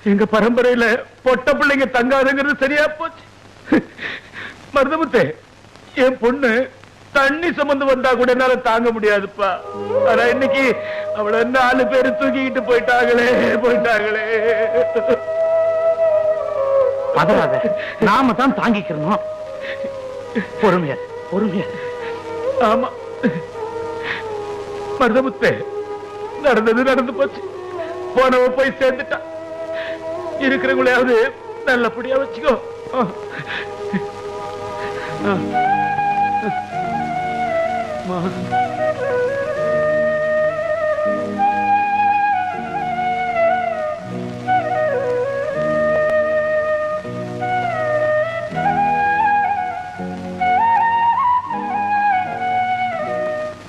எங்க பரம்பரையில பொட்ட பிள்ளைங்க தங்காதுங்கிறது சரியா போச்சு மருதமுத்தே என் பொண்ணு தண்ணி சுமந்து வந்தா கூட என்னால தாங்க முடியாதுப்பா ஆனா இன்னைக்கு அவள 4 பேரு தூக்கிக்கிட்டு போயிட்டாங்களே பதறாத நாம தான் தாங்கிக்கிறோம் பொறுமையா ஆமா மருதமுத்தே நடந்தது நடந்து போச்சு போனவ போய் சேர்ந்துட்டா இருக்கிறவங்களையாவது நல்லபடியா வச்சுக்கோ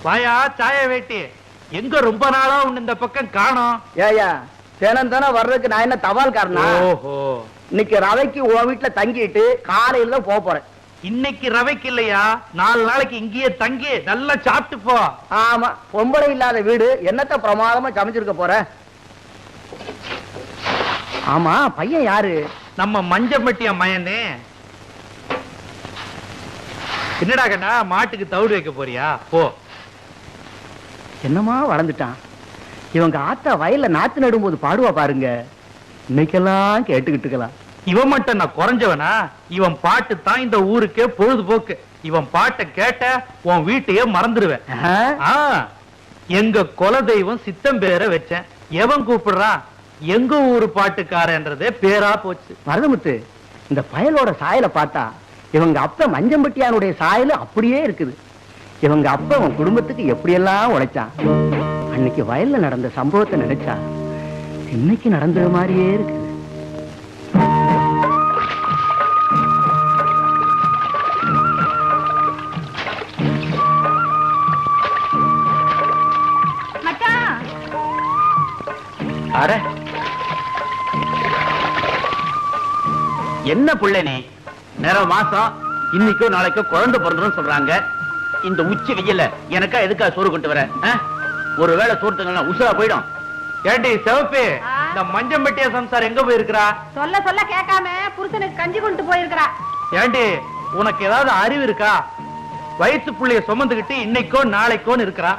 வாயா சாய வேட்டி எங்க ரொம்ப நாளா உன்ன இந்த பக்கம் காணோம் ஏயா தினம் தானே வர்றதுக்கு நான் என்ன தபால் காரணா ஓஹோ இன்னைக்கு ரவைக்கு உன் வீட்டுல தங்கிட்டு காலையில தான் போக போறேன் இன்னைக்கு ரவைக்கு இல்லையா 4 நாளைக்கு இங்கேயே தங்கி நல்லா சாப்பிட்டு போ ஆமா பொம்பளை இல்லாத வீடு என்னத்த பிரமாதமா சமைச்சிருக்க போற ஆமா பையன் யாரு நம்ம மஞ்சம்பட்டியா மயனே என்னடா கண்ணா மாட்டுக்கு தவிடு வைக்க போறியா போ என்னமா வளர்ந்துட்டான் இவங்க ஆத்தா வயல்ல நாத்து நடும்போது பாடுவா பாருங்க இன்னைக்கெல்லாம் கேட்டுக்கிட்டு இருக்கலாம் இவன் மட்டும் நான் குறைஞ்சவனா இவன் பாட்டு தான் இந்த ஊருக்கே பொழுதுபோக்கு இவன் பாட்டை கேட்ட உன் வீட்டையே மறந்துடுவேன் எங்க குலதெய்வம் சித்தம் பேரை வச்சேன் எவன் கூப்பிடுறான் எங்க ஊரு பாட்டுக்காரன்றதே பேரா போச்சு மருதமுத்து இந்த பயலோட சாயலை பார்த்தா இவங்க அப்ப மஞ்சம்பட்டியானுடைய சாயல் அப்படியே இருக்குது இவங்க அப்ப உன் குடும்பத்துக்கு எப்படியெல்லாம் உழைச்சான் அன்னைக்கு வயல்ல நடந்த சம்பவத்தை நினைச்சா இன்னைக்கு நடந்த மாதிரியே இருக்குது அட என்ன புள்ள நீ நேரம் மாசம் இன்னைக்கோ நாளைக்கோ குழந்தை பிறந்ததுன்னு சொல்றாங்க இந்த உச்சி வெயில்ல எனக்கா எதுக்கா சோறு கொண்டு வர ஒருவேளை சோறுத்துங்களா உசுரா போயிடும் ஏண்டி சிவப்பு இந்த மஞ்சம்பட்டியா சம்சார் எங்க போயிருக்கிறா சொல்ல சொல்ல கேட்காம புருஷனுக்கு கஞ்சி கொண்டு போயிருக்கிறா ஏண்டி உனக்கு ஏதாவது அறிவு இருக்கா வயசு புள்ளைய சுமந்துகிட்டு இன்னைக்கோ நாளைக்கோன்னு இருக்கிறா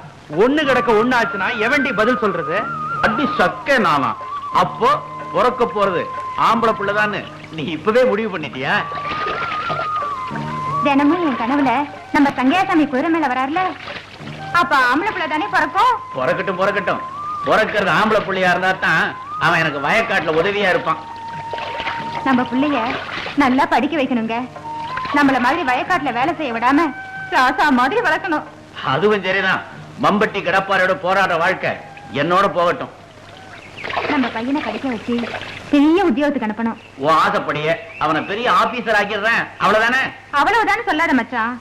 ஒண்ணு கிடக்க ஒண்ணு ஆச்சுன்னா எவன்டி பதில் சொல்றது அடி சக்க நானா அப்போ பிறக்க போறது ஆம்பளை புள்ளதான்னு நீ இப்பவே முடிவு பண்ணிட்டியா தினமும் என் கனவுல நம்ம சங்கையாசாமி குதிரை மேல வராருல அப்ப ஆம்பளை பிள்ளை தானே பிறக்கும் பிறக்கட்டும் பிறக்கிறது ஆம்பளை புள்ளையா இருந்தா தான் அவன் எனக்கு வயக்காட்டுல உதவியா இருப்பான் நம்ம பிள்ளைய நல்லா படிக்க வைக்கணுங்க நம்மள மாதிரி வயக்காட்டுல வேலை செய்ய விடாம ராசா மாதிரி வளர்க்கணும் அதுவும் சரிதான் மம்பட்டி கடப்பாரோட போராடுற வாழ்க்கை என்னோட போகட்டும் நம்ம பையனை படிக்க வச்சு பெரிய உத்தியோகத்துக்கு அனுப்பணும் உன் ஆசைப்படியே அவனை பெரிய ஆபீசர் ஆக்கிடுறேன் அவ்வளவுதானே அவ்வளவுதான் சொல்லாத மச்சான்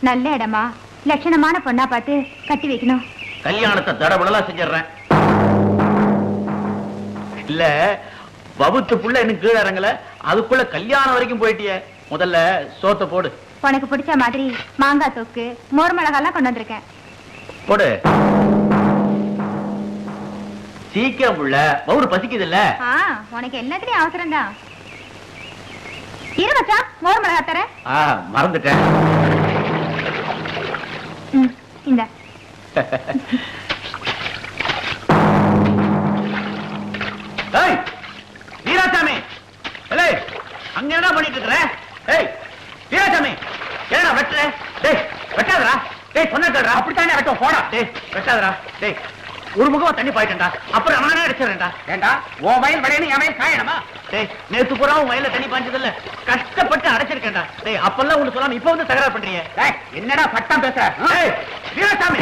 நல்ல இடமா லட்சணமான பொண்ணா பார்த்து கட்டி வைக்கணும் கல்யாணத்தை தடபுடலா செஞ்சிடறேன் இல்ல பவுத்து புள்ள எனக்கு கீழே இறங்கல, அதுக்குள்ள கல்யாணம் வரைக்கும் போயிட்டியே. முதல்ல சோத்த போடு. உனக்கு பிடிச்ச மாதிரி மாங்காய் தொக்கு, மோர் மிளகாலாம் கொண்டு வந்திருக்கேன். போடு சீக்கிரம் புள்ள, பவுரு பசிக்குது இல்ல? உனக்கு எல்லாத்துலயும் அவசரம் தான். இரு மச்சான், மோர் மிளகா தரேன். மறந்துட்டேன். இந்த வீராசாமி, அங்க என்ன பண்ணிட்டு இருக்கிற? வீராசாமி, ஏடா வெட்டுற? வெட்டாதரா, சொன்னா அப்படித்தானே வெட்டும். போடா, வெட்டாதரா. ஒரு முகமா தண்ணி பாயிட்டா, அப்புறம் நானே அடிச்சிடறேன்டா. ஏண்டா உன் வயல் வடையன்னு என் வயல் காயணுமா? நேத்து பூரா உன் வயல்ல தண்ணி பாய்ச்சது இல்ல, கஷ்டப்பட்டு அடைச்சிருக்கேன்டா. அப்பெல்லாம் ஒண்ணு சொல்லாம இப்ப வந்து தகராறு பண்றீங்க. என்னடா பட்டம் பேச? வீராசாமி,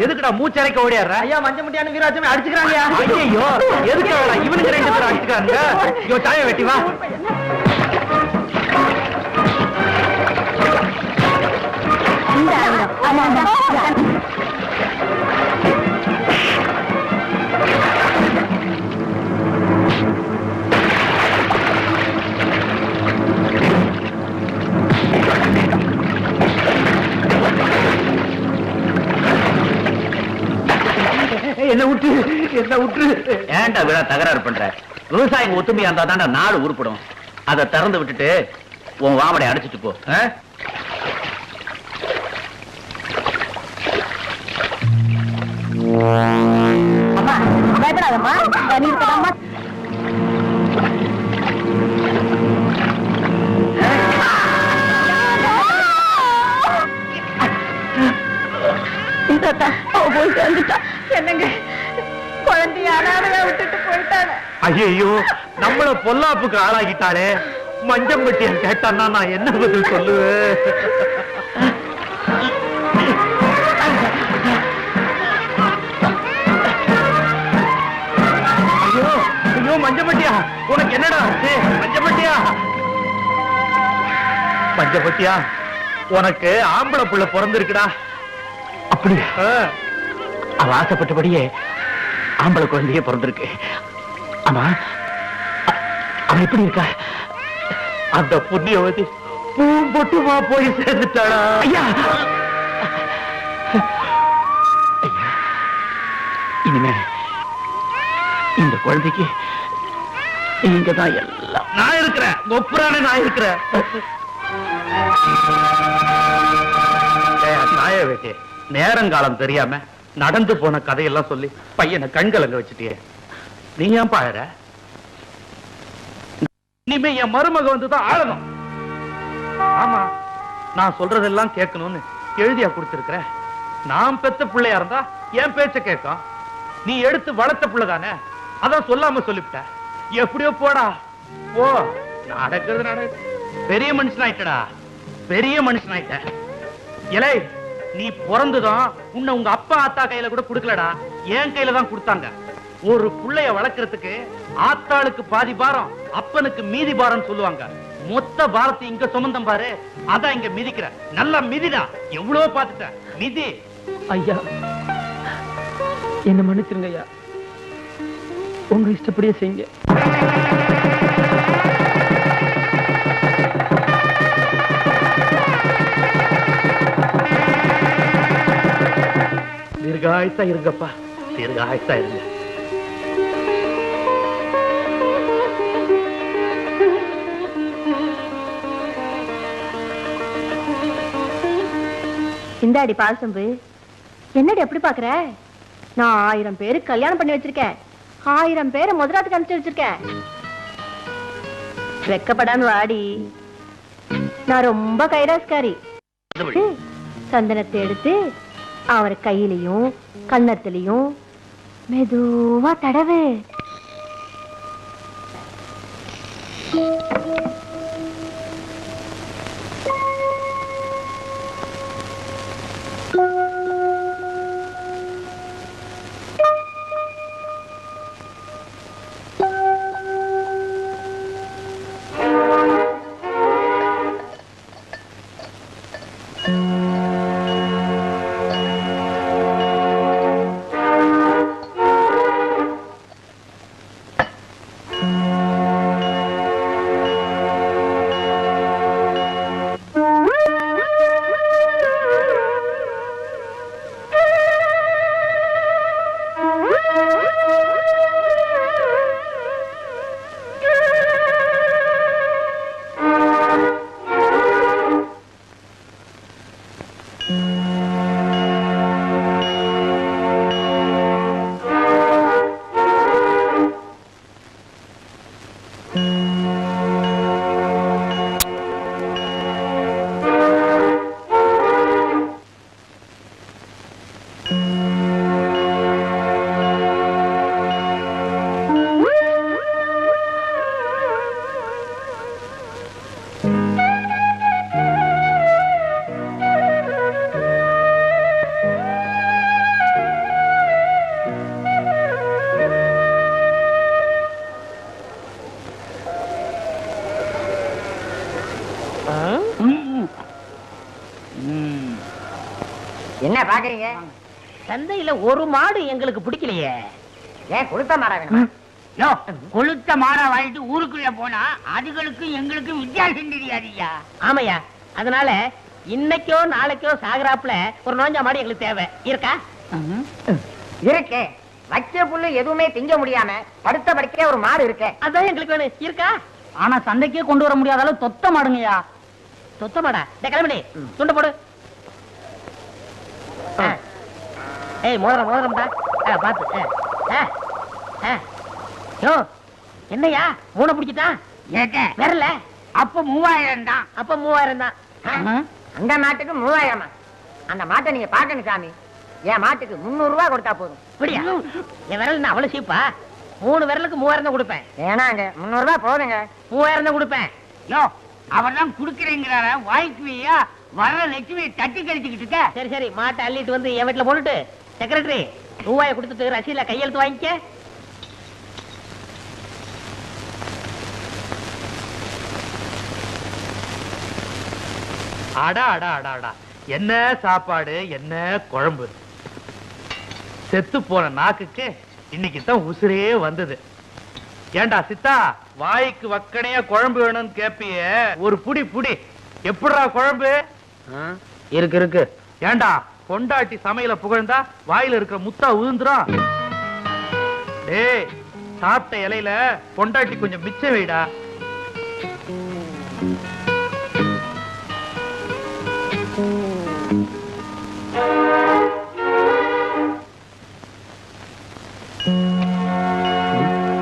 எதுக்குடா மூச்சரைக்க ஓடியாடுற? ஐயா மஞ்ச முட்டியான வீராசாமி அடிச்சுக்கிறாங்க. ஐயோ எதுக்கு இவனுக்கு 2 பேரும் அடிச்சுக்கிறாங்க. ஐயோ சாய வெட்டி வா. என்ன விட்டு ஏன்டா விழா தகராறு பண்ற? விவசாயிங்க ஒத்துமையா இருந்தா தாண்டா நாடு உருப்படும். அதை திறந்து விட்டுட்டு உன் வாமடை அடிச்சிட்டு போ. பயப்படாதம்மா, நீ இருக்கதாம்மா. என்னங்க குழந்தைய அனாதையா விட்டுட்டு போயிட்டானே. ஐயோ நம்மள பொல்லாப்புக்கு ஆளாகிட்டாளே. மஞ்சம் கட்டியன் கேட்டான்னா நான் என்ன பதில் சொல்லுவேன்? ஐயோ ஐயோ மஞ்சப்பட்டியா, உனக்கு என்னடா மஞ்சப்பட்டியா? மஞ்சப்பட்டியா, உனக்கு ஆம்பளை புள்ள பிறந்திருக்குடா. அப்படியா? அவ ஆசைப்பட்டபடியே ஆம்பளை குழந்தையே பிறந்திருக்கு. ஆமா, அவன் எப்படி இருக்கா? அந்த புண்ணியவதி பூம்பொட்டுமா போய் சேர்ந்துட்டாளா? ஐயா இனிமே இந்த குழந்தைக்கு இங்கதான் எல்லாம். நான் இருக்கிறேன், ஒப்புறானே நான் இருக்கிறேன். நாய வேட்டே, நேரங்காலம் தெரியாம நடந்து போன கதையெல்லாம் சொல்லி பையனை கண்கலங்க வச்சுட்டியே. நீ ஏன் பாயற? இனிமே என் மருமக வந்துதான் ஆளணும். ஆமா, நான் சொல்றதெல்லாம் கேட்கணும்னு எழுதியா கொடுத்திருக்கிற. நான் பெத்த பிள்ளையா இருந்தா என் பேச்ச கேட்கும். நீ எடுத்து வளர்த்த பிள்ளைதானே, அதான் சொல்லாம சொல்லிவிட்ட. எப்படியோ போடா போ. நடக்கிறது நடக்குது. பெரிய மனுஷன் ஆயிட்டடா, பெரிய மனுஷன் ஆயிட்ட. இலை, நீ பிறந்துதான் உன்னை உங்க அப்பா ஆத்தா கையில கூட கொடுக்கலடா, என் கையில தான் கொடுத்தாங்க. ஒரு புள்ளைய வளர்க்கறதுக்கு ஆத்தாளுக்கு பாதி பாரம், அப்பனுக்கு மீதி பாரம் சொல்லுவாங்க. மொத்த பாரத்தை இங்க சுமந்தம் பாரு, அதான் இங்க மிதிக்கிற. நல்லா மிதிடா. எவ்வளவு பார்த்துட்ட, மிதி. ஐயா என்ன மன்னிச்சிருங்க ஐயா, உங்க இஷ்டப்படியே செய்யுங்க. தீர்காயத்தா இருங்கப்பா, தீர்காயத்தா இருங்க. இந்தாடி பால் சம்பு. என்னடி அப்படி பாக்குற? நான் 1000 பேருக்கு கல்யாணம் பண்ணி வச்சிருக்கேன். 1000 பேரை முதலாத்துக்கு அனுப்பிச்சு வச்சிருக்கேன். வெக்கப்படாம வாடி. நான் ரொம்ப கைராஸ்காரி. சந்தனத்தை எடுத்து அவர் கையிலையும் கன்னத்திலையும் மெதுவா தடவு. என்ன பாக்குறீங்க? சந்தையில ஒரு மாடு எங்களுக்கு பிடிக்கலையே. ஏன் கொளுத்த மாடா வேணுமா? யோ, கொளுத்த மாடா வாங்கிட்டு ஊருக்குள்ள போனா அதுகளுக்கு எங்களுக்கு வித்தியாசம் தெரியாதுயா. ஆமையா, அதனால இன்னைக்கோ நாளைக்கோ சாகராப்புல ஒரு நோஞ்சா மாடு எங்களுக்கு தேவை. இருக்கா? இருக்கே. வச்ச புல்லு எதுவுமே திங்க முடியாம படுத்த படுக்கே ஒரு மாடு இருக்கே. அதான் எங்களுக்கு வேணும். இருக்கா? ஆனா சந்தைக்கே கொண்டு வர முடியாத அளவு தொத்த மாடுங்கயா. தொத்த மாடா? கிளம்பி துண்டு போடு. ஏய், மோதிரம்டா. பாத்து. யோ, என்னையா மூணை பிடிச்சிட்டான்? வரல. அப்ப 3000 தான். அப்ப 3000 தான். அந்த மாட்டுக்கு 3000. அந்த மாட்டை நீங்க பாக்கணும் சாமி. என் மாட்டுக்கு 300 ரூபாய் கொடுத்தா போதும். அப்படியா? என் விரல் அவ்வளவு சீப்பா? 3 விரலுக்கு 3000 தான் கொடுப்பேன். ஏனாங்க 300 ரூபாய் போதுங்க. 3000 தான் கொடுப்பேன். யோ, அவர்தான் குடுக்கறேங்கிறார வாய்க்குவியா? வர லட்சுமி தட்டி கழிச்சுக்கிட்டு இருக்க. சரி சரி, மாட்டை அள்ளிட்டு வந்து என் வீட்டுல போட்டுட்டு செக்ரட்டரி ரூபாயை கொடுத்துட்டு ரசீல கையெழுத்து வாங்கிக்க. அடா அடா அடா அடா, என்ன சாப்பாடு, என்ன குழம்பு. செத்து போன நாக்குக்கு இன்னைக்கு தான் உசுரே வந்தது. ஏண்டா சித்தா, வாய்க்கு வக்கனையா குழம்பு வேணும்னு கேப்பிய, ஒரு புடி புடி. எப்படிடா குழம்பு? இருக்கு இருக்கு. ஏண்டா, பொண்டாட்டி சமையல புகழ்ந்தா வாயில இருக்கிற முத்தா உதிர்ந்துரும். டேய், சாப்பிட்ட இலையில பொண்டாட்டி கொஞ்சம் மிச்சம் வைடா.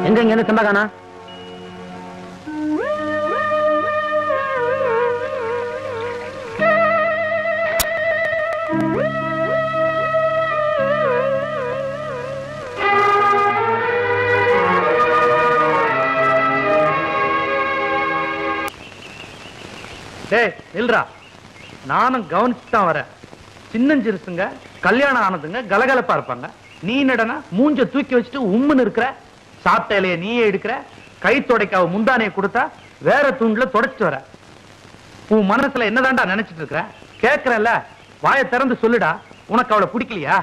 எங்க இங்க செம்பகானா? டேய் நில்றா, நானும் கவனிச்சுதான் வரேன். சின்னஞ்சிறுசுங்க கல்யாணம் ஆனதுங்க கலகலப்பா இருப்பாங்க. நீ என்னடனா மூஞ்ச தூக்கி வச்சுட்டு உம்முன்னு இருக்கிற. சாப்பிட்ட இலைய நீயே எடுக்கிற. கை தொடைக்காவ முந்தானைய கொடுத்தா வேற தூண்ல தொடச்சிட்டு வர. உன் மனசுல என்னதான்டா நினைச்சிட்டு இருக்கிற? கேக்குறல்ல, வாயை திறந்து சொல்லுடா. உனக்கு அவளை பிடிக்கலையா?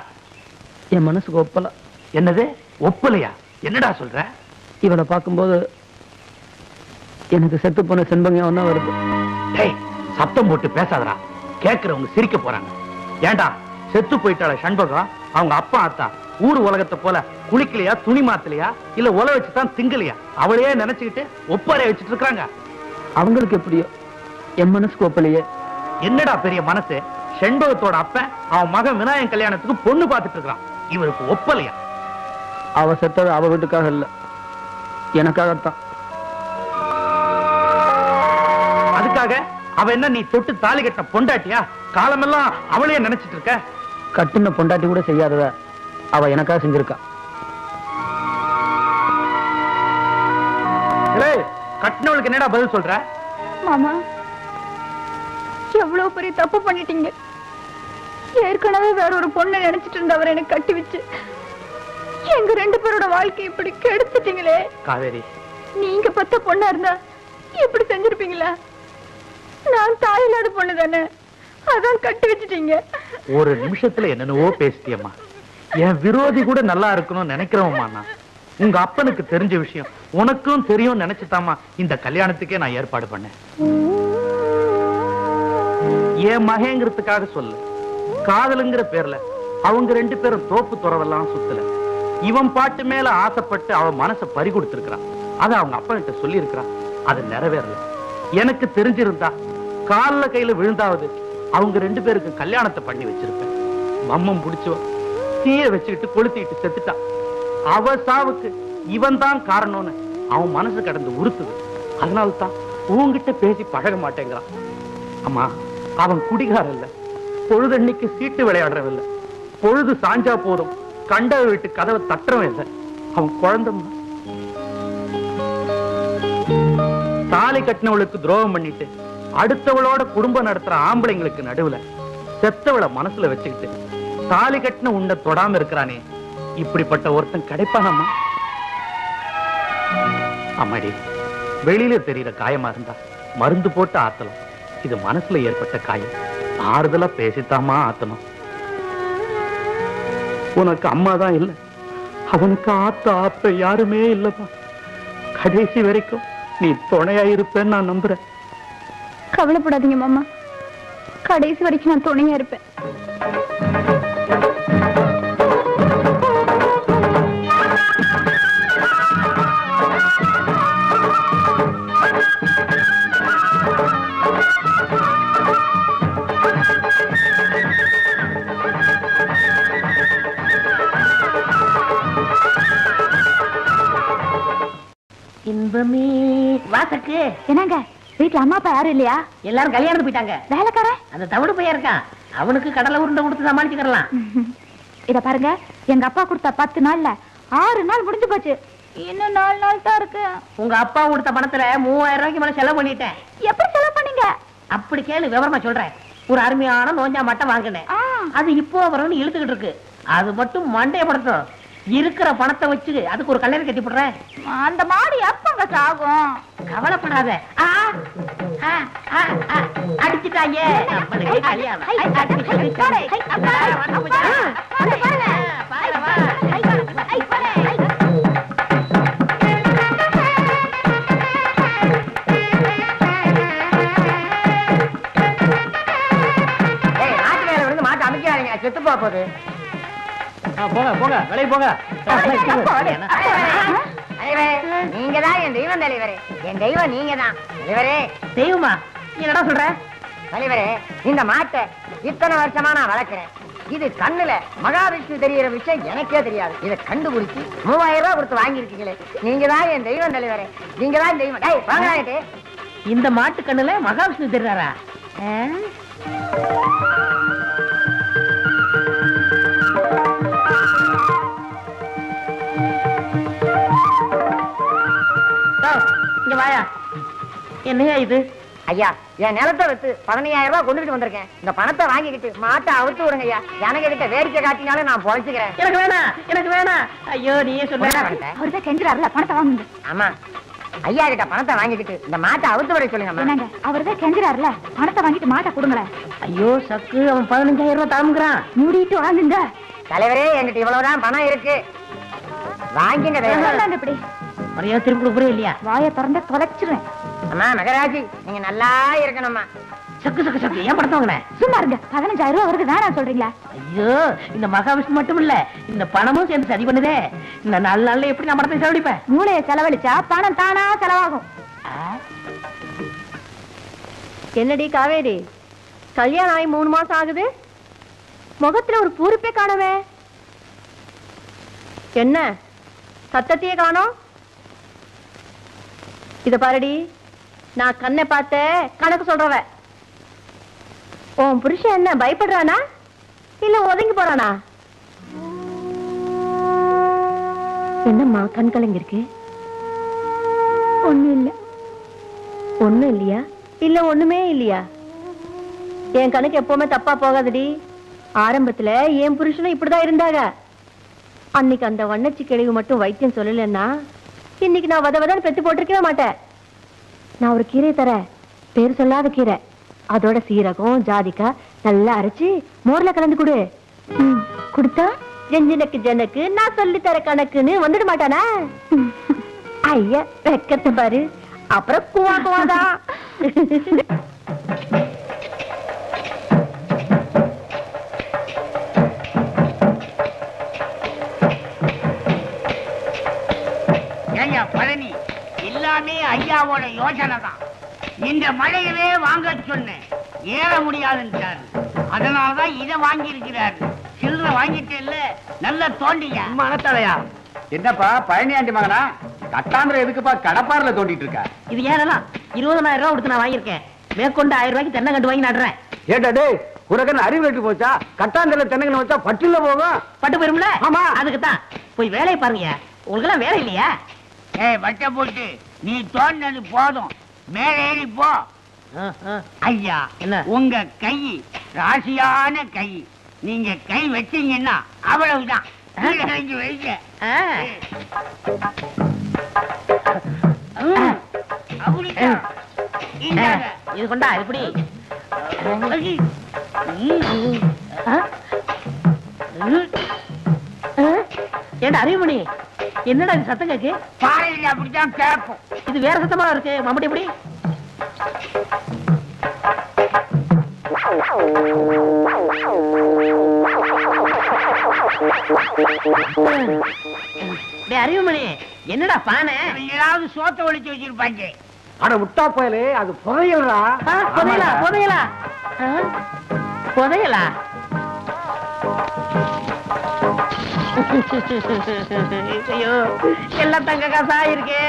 என் மனசுக்கு ஒப்பல. என்னது ஒப்பலையா? என்னடா சொல்ற? இவளை பார்க்கும்போது எனக்கு செத்து போன செண்பகம் ஒன்னா வருது. டேய், சத்தம் போட்டு பேசாதடா, கேக்குறவங்க சிரிக்க போறாங்க. ஏண்டா, செத்து போயிட்டாள சண்பகம் அவங்க அப்பா அத்தா ஊர் உலகத்தை போல குளிக்கலையா, துணி மாத்தலையா, இல்ல உல வச்சுதான் திங்கலையா? அவளையே நினைச்சுக்கிட்டு ஒப்பாரை வச்சுட்டு இருக்காங்க. அவங்களுக்கு எப்படியோ, என் மனசுக்கு ஒப்பலையே. என்னடா பெரிய மனசு? செண்பகத்தோட அப்பன் அவன் மகன் விநாயகன் கல்யாணத்துக்கு பொண்ணு பார்த்துட்டு இருக்கான். இவருக்கு ஒப்பலையா? அவ செத்தது அவ வீட்டுக்காக இல்ல, எனக்காகத்தான். அதுக்காக அவ என்ன நீ தொட்டு தாலி கட்ட பொண்டாட்டியா? காலமெல்லாம் அவளையே நினைச்சிட்டு இருக்க? கட்டுன பொண்டாட்டி கூட செய்யாதத அவ எனக்காக செஞ்சிருக்கா. கட்டினவளுக்கு என்னடா பதில் சொல்ற? மாமா, எவ்வளவு பெரிய தப்பு பண்ணிட்டீங்க. ஏற்கனவே வேற ஒரு பொண்ணை நினைச்சிட்டு இருந்தவர் எனக்கு கட்டி வச்சு எங்க 2 பேரோட வாழ்க்கை இப்படி கெடுத்துட்டீங்களே. காவேரி, நீங்க பத்த பொண்ணா இருந்தா இப்படி செஞ்சிருப்பீங்களா? நான் தாயில்லாத பொண்ணு தானே, அதான் கட்டி வச்சுட்டீங்க. ஒரு நிமிஷத்துல என்னென்னவோ பேசிட்டியம்மா. என் விரோதி கூட நல்லா இருக்கணும்னு நினைக்கிறவம்மா நான். உங்க அப்பனுக்கு தெரிஞ்ச விஷயம் உனக்கும் தெரியும் நினைச்சுதாமா இந்த கல்யாணத்துக்கே நான் ஏற்பாடு பண்ணேன். என் மகேங்கிறதுக்காக சொல்ல, காதலுங்கிற பேர்ல அவங்க 2 பேரும் தோப்பு துறவெல்லாம் சுத்தல. இவன் பாட்டு மேல ஆசைப்பட்டு அவன் மனசை பறி கொடுத்திருக்கிறான். அதை அவங்க அப்பா கிட்ட சொல்லி இருக்கிறான். அது நிறைவேறல. எனக்கு தெரிஞ்சிருந்தா கால்ல கையில விழுந்தாவது அவங்க 2 பேருக்கு கல்யாணத்தை பண்ணி வச்சிருப்பேன். மம்மம் புடிச்சுவ தீய வச்சுக்கிட்டு கொளுத்திட்டு செத்துட்டான். அவ சாவுக்கு இவன் தான் காரணம்னு அவன் மனசு கடந்து உறுத்துது. அதனால்தான் உன்கிட்ட பேசி பழக மாட்டேங்கிறான். அம்மா, அவன் குடிகார இல்ல, பொழுதன்னைக்கு சீட்டு விளையாடுறவில்லை. பொழுது சாஞ்சா போதும் கண்ட வீட்டு கதவை தட்டுறவன் இல்லை. அவன் குழந்தை. தாலி கட்டினவளுக்கு துரோகம் பண்ணிட்டு அடுத்தவளோட குடும்பம் நடத்துற ஆம்பளைங்களுக்கு நடுவுல செத்தவளை மனசுல வச்சுக்கிட்டு தாலி கட்டின உண்ட தொடாம இருக்கிறானே, இப்படிப்பட்ட ஒருத்தன் கிடைப்பானம்மா? அம்மாடி, வெளியில தெரியற காயமா இருந்தா மருந்து போட்டு ஆத்தலாம். இது மனசுல ஏற்பட்ட காயம், ஆறுதலா பேசித்தாமா ஆத்தணும். உனக்கு அம்மாதான் இல்ல, அவனுக்கு ஆப்ப யாருமே இல்லப்பா. கடைசி வரைக்கும் நீ துணையா இருப்பேன்னு நான் நம்புறேன். கவலைப்படாதீங்க மாமா, கடைசி வரைக்கும் நான் துணையா இருப்பேன். இன்பமே வாசக்கு. என்னங்க வீட்டுல அம்மா அப்பா யாரும் இல்லையா? எல்லாரும் கல்யாணத்துக்கு போயிட்டாங்க. வேலைக்காரன் அந்த தவிடு பையன் இருக்கான், அவனுக்கு கடலை உருண்டை கொடுத்து சமாளிச்சுக்கலாம். இத பாருங்க, எங்க அப்பா கொடுத்த 10 நாள்ல 6 நாள் முடிஞ்சு போச்சு. இன்னும் 4 நாள் தான் இருக்கு. உங்க அப்பா கொடுத்த பணத்துல 3000 ரூபாய்க்கு மேல செலவு பண்ணிட்டேன். எப்படி செலவு பண்ணீங்க? அப்படி கேளு, விவரமா சொல்றேன். ஒரு அருமையான நோஞ்சா மட்டும் வாங்கினேன். அது இப்போ வரும்னு இழுத்துக்கிட்டு இருக்கு. அது மட்டும் மண்டையப்படுத்தும். இருக்கிற பணத்தை வச்சு அதுக்கு ஒரு கல்யாணம் கட்டி போடுறேன். அந்த மாடு எப்பங்க சாகும்? கவலைப்படாத. அடிச்சுட்டாங்க. கல்யாணம் மாட்டு அமைக்காதீங்க, செத்து போகுது. போங்க போங்க, வெளியே போங்க. நீங்க தான் என் தெய்வம் தலைவரே. என் தெய்வம் நீங்க தான் தலைவரே. தெய்வமா? என்னடா சொல்ற? தலைவரே, இந்த மாட்டை இத்தனை வருஷமா நான் வளர்க்கிறேன். இது கண்ணுல மகாவிஷ்ணு தெரியற விஷயம் எனக்கே தெரியாது. இதை கண்டுபிடிச்சு 3000 ரூபாய் கொடுத்து வாங்கிருக்கீங்களே, நீங்க தான் என் தெய்வம் தலைவரே. நீங்க தான் தெய்வம். வாங்க. இந்த மாட்டு கண்ணுல மகாவிஷ்ணு தெரியாரா? இங்க வாயா. என்னையா இது? ஐயா, என் நிலத்தை வச்சு 15000 ரூபாய் கொண்டுட்டு வந்திருக்கேன். இந்த பணத்தை வாங்கிக்கிட்டு மாட்டை அவுத்து விடுங்க ஐயா. எனக்கு கிட்ட வேடிக்கை காட்டினாலும் நான் பொழைச்சுக்கிறேன். எனக்கு வேணாம், எனக்கு வேணாம். ஐயோ, நீயே சொல்ல. அவர்தான் கெஞ்சுறாருல, பணத்தை வாங்குங்க. ஆமா, ஐயா கிட்ட பணத்தை வாங்கிக்கிட்டு இந்த மாட்டை அவுத்து விட சொல்லுங்க. என்னங்க, அவர்தான் கெஞ்சுறாருல, பணத்தை வாங்கிட்டு மாட்டை கொடுங்களேன். ஐயோ சக்கு, அவன் 15000 ரூபாய் தாமுங்கிறான். மூடிட்டு வாங்குங்க. தலைவரே, என்கிட்ட இவ்வளவுதான் பணம் இருக்கு, வாங்கிங்க. இப்படி மரியாதை திருப்பி கொடுக்குறே இல்லையா? வாயை திறந்து தொலைச்சிருவேன். அம்மா மகராஜி, நீங்க நல்லா இருக்கணும்மா. சக்கு சக்கு சக்கு, ஏன் பணத்தை வாங்கினேன்? சும்மா இருங்க. 15000 ரூபாய் வருது, வேணாம் சொல்றீங்களா? ஐயோ, இந்த மகாவிஷ்ணு மட்டும் இல்ல, இந்த பணமும் சேர்ந்து சரி பண்ணுதே. இந்த 4 நாள்ல எப்படி நான் பணத்தை செலவழிப்பேன்? மூளையை செலவழிச்சா பணம் தானா செலவாகும். என்னடி காவேரி, கல்யாணம் ஆகி 3 மாசம் ஆகுது, முகத்துல ஒரு பூரிப்பே காணவே. என்ன சத்தத்தையே காணோம்? இத பாருடி, நான் கண்ணை பார்த்த கணக்கு சொல்றவ. உன் புருஷன் என்ன பயப்படுறானா இல்ல ஒதுங்கி போறானா? என்னம்மா கண் கலங்கி இருக்கு? ஒண்ணும் இல்ல. ஒண்ணும் இல்லையா? இல்ல ஒண்ணுமே இல்லையா? என் கணக்கு எப்பவுமே தப்பா போகாதடி. ஆரம்பத்துல என் புருஷனும் இப்படிதான் இருந்தாங்க. அன்னைக்கு அந்த வண்ணச்சி கிழவி மட்டும் வைத்தியம் சொல்லலன்னா இன்னைக்கு நான் வதவதான் பெத்து போட்டிருக்கவே மாட்டேன். நான் ஒரு கீரை தரேன், பேர் சொல்லாத கீரை. அதோட சீரகம் ஜாதிக்காய் நல்லா அரைச்சு மோர்ல கலந்து கொடு. கொடுத்தா ஜெஞ்சனுக்கு ஜனக்கு நான் சொல்லி தர கணக்குன்னு வந்துட மாட்டானா? ஐயா வெக்கத்தை பாரு. அப்புறம் குவா குவாதா. பழனி எல்லாமே ஐயாவோட யோசனை தான். இந்த மழையவே வாங்க சொன்னேன், ஏற முடியாதுன்றாரு. அதனாலதான் இதை வாங்கி இருக்கிறாரு. சில்லறை வாங்கிட்டு இல்ல, நல்ல தோண்டிங்க. மனத்தலையா என்னப்பா பழனி ஆண்டி மகனா? கட்டாந்திர எதுக்குப்பா கடப்பாரில தோண்டிட்டு இருக்க? இது ஏறலாம் 20,000 ரூபாய் கொடுத்து நான் வாங்கியிருக்கேன். மேற்கொண்டு 1000 ரூபாய்க்கு தென்னை கண்டு வாங்கி நடுறேன். ஏட்டா டே உனக்கு அறிவு கட்டு போச்சா? கட்டாந்திர தென்னங்கன்னு வச்சா பட்டுல போகும். பட்டு போயிரும்ல? ஆமா. அதுக்கு தான் போய் வேலையை பாருங்க. உங்களுக்கு எல்லாம் வேலை இல்லையா? வட்ட போட்டு நீ தோண்டது போதும், மேல ஏறி போ. ஐயா என்ன? உங்க கை ராசியான கை. நீங்க கை வச்சீங்கன்னா அவ்வளவுதான். வைங்க. அப்படிதான். இது கொண்டா எப்படி? ஏண்டா அறிவுமணி, என்னடா இது சத்தம் கேக்கு? பாறையில் அப்படித்தான் கேட்போம். இது வேற சத்தமா இருக்கு. மம்பட்டி எப்படி? அறிவுமணி என்னடா பானை? ஏதாவது சோத்த ஒழிச்சு வச்சிருப்பாங்க. அட முட்டா போயலே, அது புதையலா? புதையலா? புதையலா? புதையலா? ஐயோ எல்லாம் தங்க காசா இருக்கே.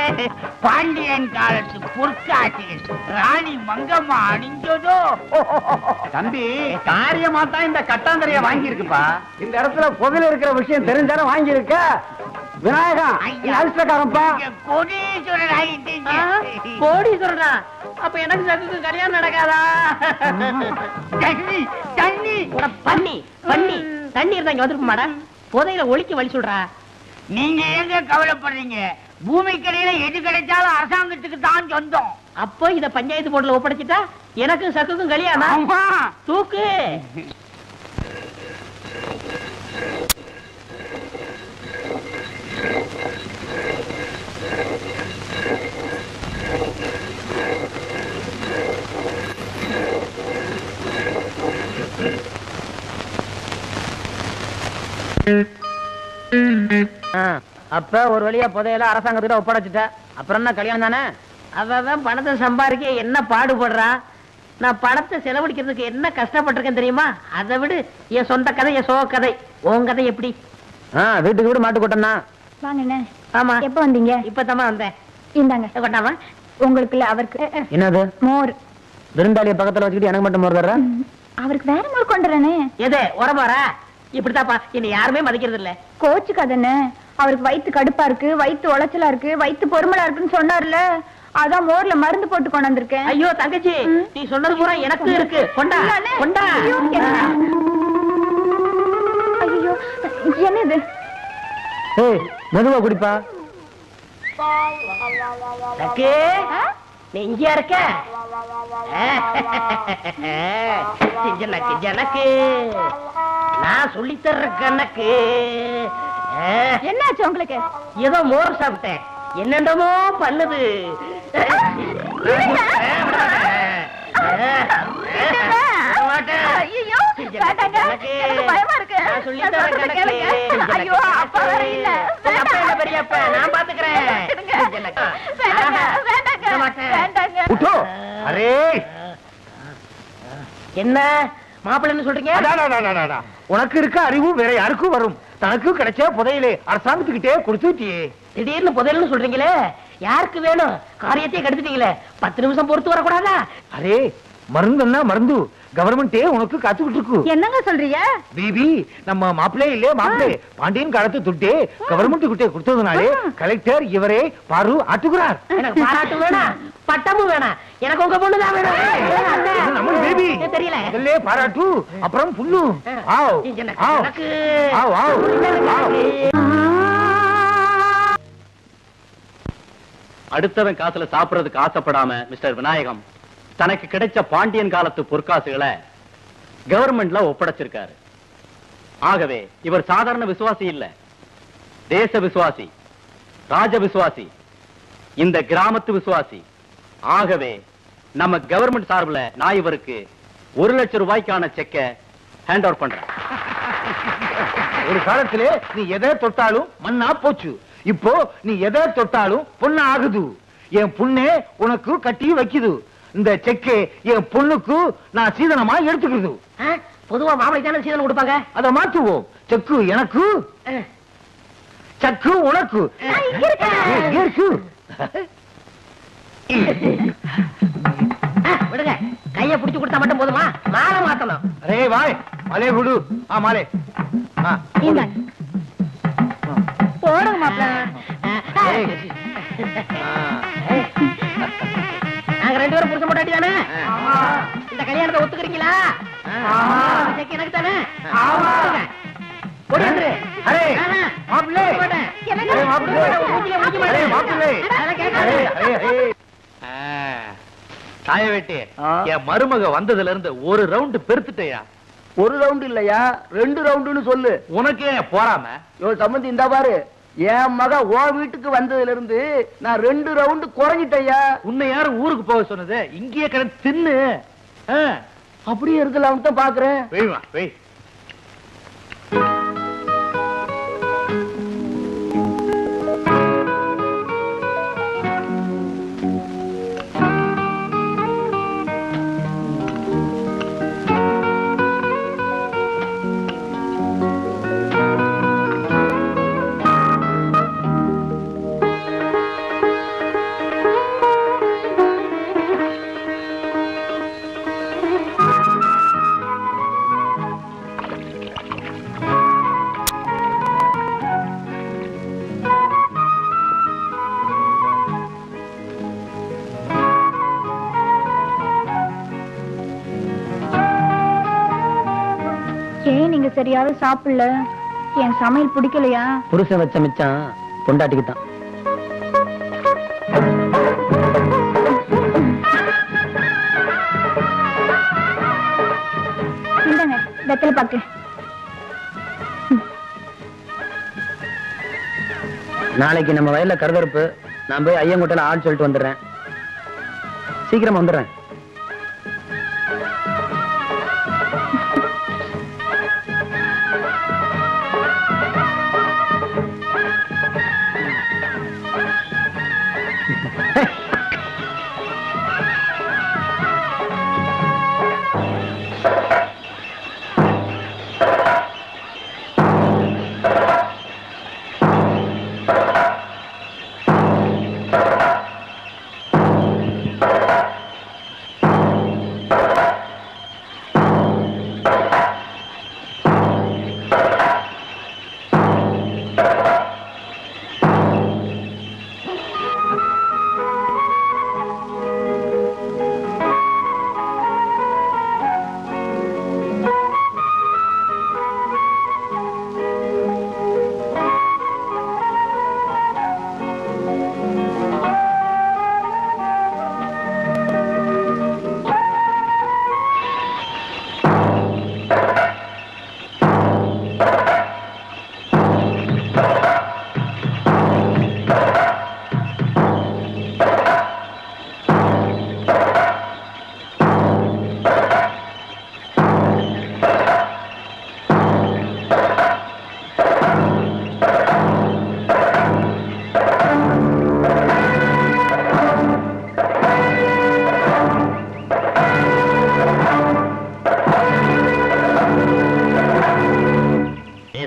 பாண்டியன் காலத்து பொற்காட்சிகள் ராணி மங்கம்மா அணிஞ்சதோ. தம்பி காரியமா தான் இந்த கட்டாந்தரைய வாங்கி இருக்குப்பா. இந்த இடத்துல புகையில இருக்கிற விஷயம் தெரிஞ்சானே வாங்கி இருக்க. விநாயகா அதிர்ஷ்டக்காரன்பா. கோடீஸ்வரர் ஆகிட்டீங்க. கோடீஸ்வரனா? அப்ப எனக்கு சகுக்கு கல்யாணம் நடக்காதா? தண்ணி தண்ணி பண்ணி பண்ணி தண்ணி இருந்தா இங்க வந்துருக்க மாடா. புதையில ஒழிக்க வழி சொல்றா. நீங்க எங்க கவலைப்படுறீங்க? பூமி கடையில எது கிடைச்சாலும் அரசாங்கத்துக்கு தான் சொந்தம். அப்போ இத பஞ்சாயத்து போர்டுல ஒப்படைச்சிட்டா எனக்கும் சக்குக்கும் கல்யாணம். தூக்கு. அப்ப ஒரு வழியா புதையல அரசாங்கத்திட்ட ஒப்படைச்சிட்ட. அப்புறம் என்ன கல்யாணம் தானே? அவன் பணத்தை சம்பாதிக்க என்ன பாடுபடுறா. நான் பணத்தை செலவழிக்கிறதுக்கு என்ன கஷ்டப்பட்டிருக்கேன் தெரியுமா? அதை விடு. என் சொந்த கதை, என் சோக கதை. உன் கதை எப்படி? வீட்டுக்கு வீடு மாட்டு கொட்டனா? வாங்க. ஆமா. எப்ப வந்தீங்க? இப்பதாமா வந்தேன். இந்தாங்க. கொண்டாமா. உங்களுக்கு இல்ல, அவருக்கு. என்னது? மோர். விருந்தாளிய பக்கத்துல வச்சுக்கிட்டு எனக்கு மட்டும் மோர் தர்ற? அவருக்கு வேற மோர் கொண்டுறனே. எது உரமாரா? இப்படித்தாப்பா என்ன யாருமே மதிக்கிறது இல்ல. கோச்சுக்காதன்னு. அவருக்கு வயித்து கடுப்பா இருக்கு, வயித்து உளைச்சலா இருக்கு, வயித்து பொறுமலா இருக்குன்னு சொன்னார்ல. அதான் மோர்ல மருந்து போட்டு கொண்டு வந்திருக்கேன். ஐயோ தங்கச்சி, நீ சொன்னது பூரா எனக்கு இருக்கு. கொண்டா கொண்டா. ஐயோ என்ன இது? மெதுவா குடிப்பா. நீ இங்க இருக்க? ஜனக்கு ஜனக்கு நான் சொல்லி தர்ற கணக்கு. என்னாச்சு உங்களுக்கு? ஏதோ மோர் சாப்பிட்டேன், என்னென்னமோ பண்ணுது. என்ன மாப்பிள்ளைன்னு சொல்றீங்க? உனக்கு இருக்க அறிவு வேற யாருக்கும் வரும். தனக்கு கிடைச்ச புதையலே அரசாங்கத்துக்கிட்டே கொடுத்துட்டியே. திடீர்னு புதையல்னு சொல்றீங்களே, யாருக்கு வேணும்? காரியத்தையே கெடுத்துட்டீங்களே, 10 நிமிஷம் பொறுத்து வரக்கூடாதா? அரே மருந்துன்னா மருந்து கவர்மெண்டே உனக்கு காத்துக்கிட்டு இருக்கு. என்னங்க சொல்றீங்க? பிபி நம்ம மாப்பிள்ளை இல்லே மாப்பிள்ளை பாண்டியன் காலத்து துட்டே கவர்மெண்ட் கிட்டே கொடுத்ததுனாலே கலெக்டர் இவரே பாரு ஆட்டுகிறார். எனக்கு பாராட்டு வேணாம், பட்டமும் வேணாம், எனக்கு உங்க பொண்ணுதான் வேணும். நம்ம பேபி தெரியல. இதல்லே பாராட்டு அப்புறம் புல்லு. ஆவ் ஆவ் எனக்கு ஆவ் ஆவ். அடுத்தவன் காசுல சாப்பிடறதுக்கு ஆசைப்படாம மிஸ்டர் விநாயகம் தனக்கு கிடைச்ச பாண்டியன் காலத்து பொற்காசுகளை கவர்மெண்ட்ல ஒப்படைச்சிருக்காரு. ஆகவே இவர் சாதாரண விசுவாசி இல்ல, தேச விசுவாசி, ராஜ விசுவாசி, இந்த கிராமத்து விசுவாசி. ஆகவே நம்ம கவர்மெண்ட் சார்பில் நான் இவருக்கு 1 லட்சம் ரூபாய்க்கான செக்கை ஹேண்ட் ஓவர் பண்றேன். ஒரு காலத்திலே நீ எதை தொட்டாலும் மண்ணா போச்சு, இப்போ நீ எதை தொட்டாலும் பொண்ணு ஆகுது. என் புண்ணே உனக்கு கட்டி வைக்குது. இந்த செக்கே என் பொண்ணுக்கு நான் சீதனமா எடுத்துக்கிறது. பொதுவா மாப்பிளை தானே சீதனம் கொடுப்பாங்க, அதை மாற்றுவோம். செக்கு எனக்கு, சக்கு உனக்கு. இருக்கு விடுங்க, கைய புடிச்சு கொடுத்தா மட்டும் போதுமா? மாலை மாத்தணும். அரே வாய் மாலே குடு. மாலே போடுங்க மாப்பிள்ள. நாங்க 2 பேரும் புடிச்ச மாட்டாட்டி தானே? இந்த கல்யாணத்தை ஒத்துக்கிறீங்களா? எனக்கு தானே? அரே மாப்பிள்ளை தாய வெட்டி என் மருமக வந்ததுல இருந்து ஒரு ரவுண்ட் பெருத்துட்டயா. ஒரு ரவுண்ட் இல்லையா, 2 ரவுண்டுன்னு சொல்லு. உனக்கே போறாம சம்பந்தி இந்த பாரு, என் மக ஓ வீட்டுக்கு வந்ததுல இருந்து நான் 2 ரவுண்டு குறைஞ்சிட்டையா. உன்னை யாரு ஊருக்கு போக சொன்னது? இங்கேயே கிடந்து தின்னு. அப்படியே இருக்கலாம் தான் பாக்குறேன். வெய்வா வெய். ஏன் நீங்க சரியாவே சாப்பிடல? என் சமையல் பிடிக்கலையா? புருஷன் வச்ச மிச்சம் பொண்டாட்டிக்கு தான். இந்தாங்க வெத்தலை பாக்கு. நாளைக்கு நம்ம வயல்ல கருதறுப்பு, நான் போய் ஐயங்குட்டையில ஆள் சொல்லிட்டு வந்துடுறேன். சீக்கிரம் வந்துடுறேன்.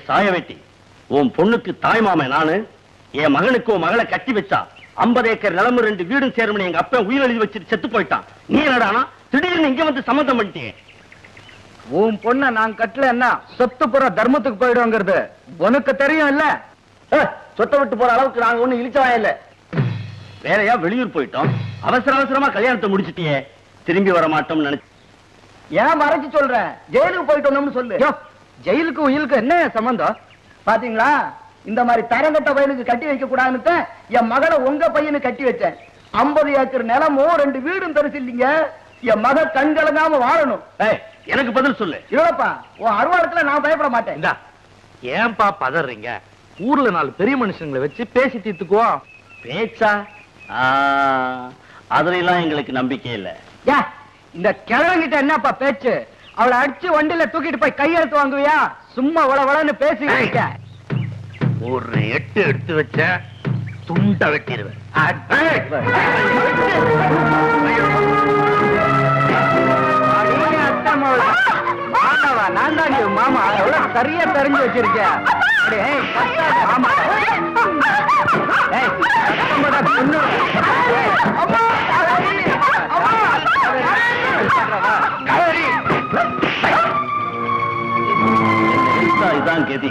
சாய வெட்டி உன் பொண்ணுக்கு தாய் மாமன் நானு, என் மகனுக்கு உன் மகளை கட்டி வச்சா 50 ஏக்கர் நிலமு 2 வீடும் சேருமனு எங்க அப்பா உயிர் எழுதி வச்சுட்டு செத்து போயிட்டான். நீ என்னடானா திடீர்னு இங்க வந்து சம்மந்தம் பண்ணிட்டேன். உன் பொண்ண நான் கட்டல என்ன சொத்து புற தர்மத்துக்கு போயிடுங்கிறது உனக்கு தெரியும் இல்ல? சொத்தை விட்டு போற அளவுக்கு நாங்க ஒண்ணு இழிச்சவாயம் இல்ல. வேறையா வெளியூர் போயிட்டோம், அவசர அவசரமா கல்யாணத்தை முடிச்சிட்டியே, திரும்பி வர மாட்டோம்னு நினைச்சு. ஏன் மறைச்சு சொல்ற? ஜெயிலுக்கு போயிட்டு வந்தோம்னு சொல்லு. ஜெயிலுக்கு உயிலுக்கு என்ன சம்பந்தம்? பாத்தீங்களா, இந்த மாதிரி தரங்கட்ட வயலுக்கு கட்டி வைக்க கூடாதுன்னு என் மகளை உங்க பையனு கட்டி வச்சேன். 50 ஏக்கர் நிலமும் 2 வீடும் தரிசி இல்லீங்க. என் மக கண் கலங்காம வாழணும். எனக்கு பதில் சொல்லு. இல்லப்பா, உன் அருவாளத்துல நான் பயப்பட மாட்டேன். ஏன்பா பதறீங்க? ஊர்ல 4 பெரிய மனுஷங்களை வச்சு பேசி தீர்த்துக்குவோம். பேச்சா? அதுல எல்லாம் எங்களுக்கு நம்பிக்கை இல்ல. இந்த கிழவங்கிட்ட என்னப்பா பேச்சு? அவளை அடிச்சு வண்டியில தூக்கிட்டு போய் கையெழுத்து வாங்குவியா? சும்மா வளவளன்னு பேசி ஒரு 8 எடுத்து வச்ச துண்ட வெட்டிடுவேன். நான் தான் மாமா எவ்வளவு சரியா தெரிஞ்சு வச்சிருக்கேன். இதான் கதி.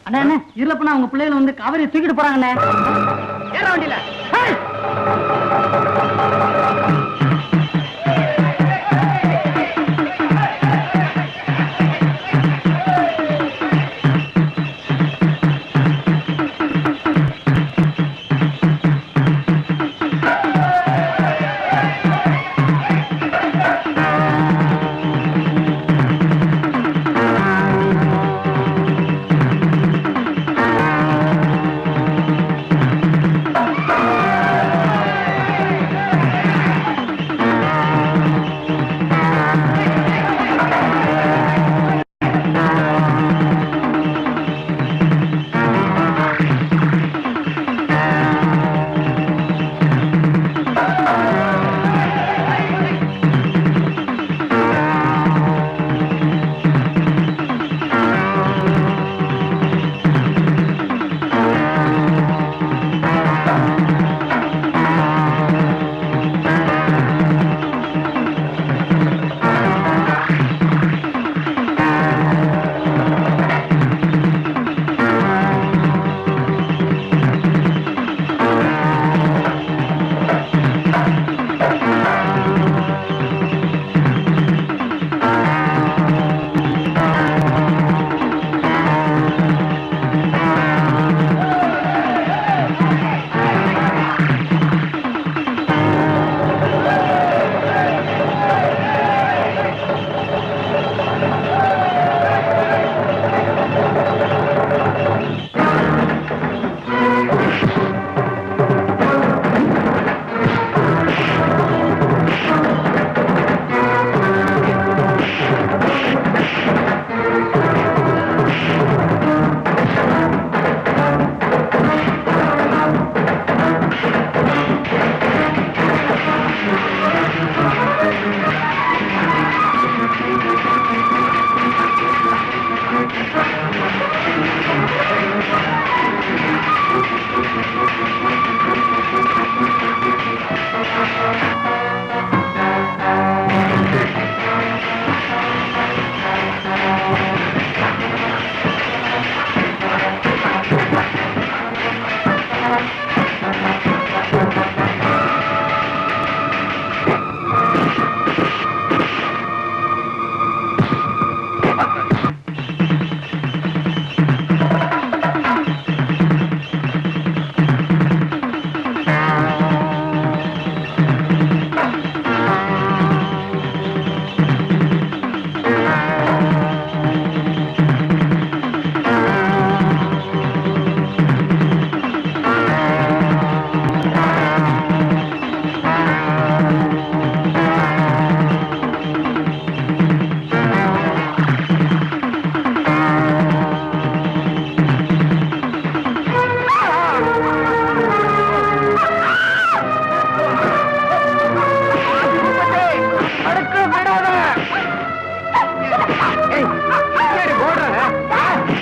அண்ணா இருளப்பனா உங்க பிள்ளைகள் வந்து காவிரி தூக்கிட்டு போறாங்கண்ணே. ஏற வண்டியில.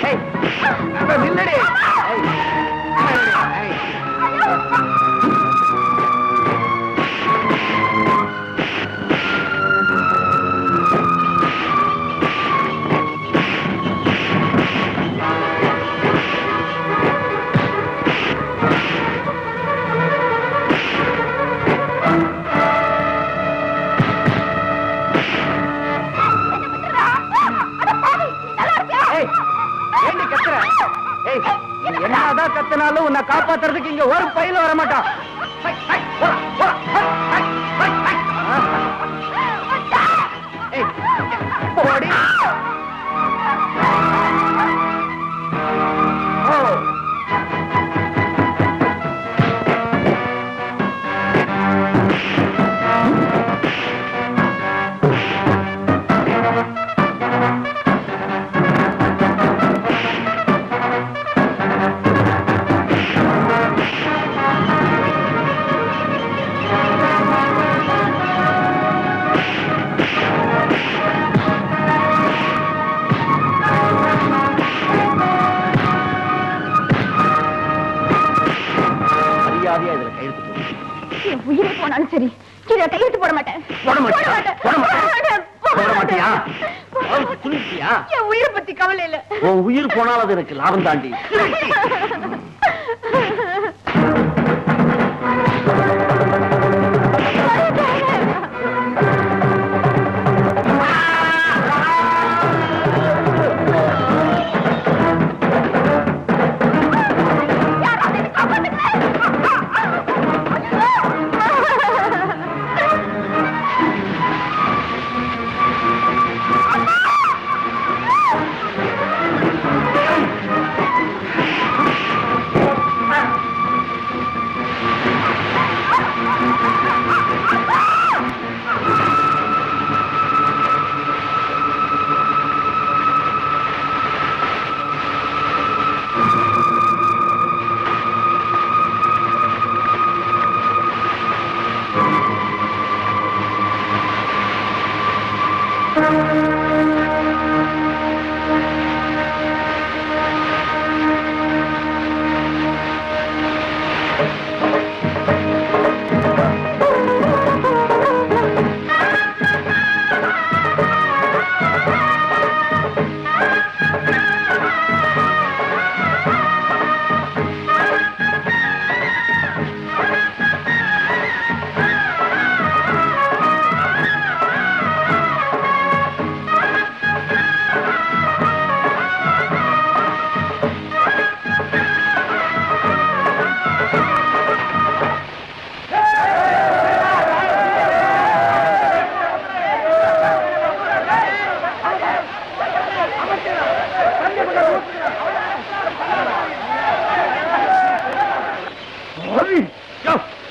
நில்லடி. என்னதான் கத்தினாலும் உன்னை காப்பாத்துறதுக்கு இங்க ஒரு பையில வர மாட்டான். போடி. உயிரை போனாலும் சரி இதை கையெழுத்து போட மாட்டேன். என் உயிரை பத்தி கவலை இல்ல. உன் உயிர் போனால் அது எனக்கு லாபம் தாண்டி.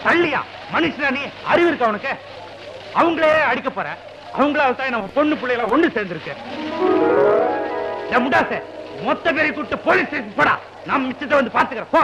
தள்ளியா மனுஷனா நீ? அறிவு இருக்க அவனுக்கு? அவங்களே அடிக்க போற. அவங்களால தான் நம்ம பொண்ணு பிள்ளைகளை ஒண்ணு சேர்ந்திருக்கேன். முடாச மொத்த பேரை கூப்பிட்டு போலீஸ் ஸ்டேஷன் போடா. நான் மிச்சத்தை வந்து பாத்துக்கிறேன். போ.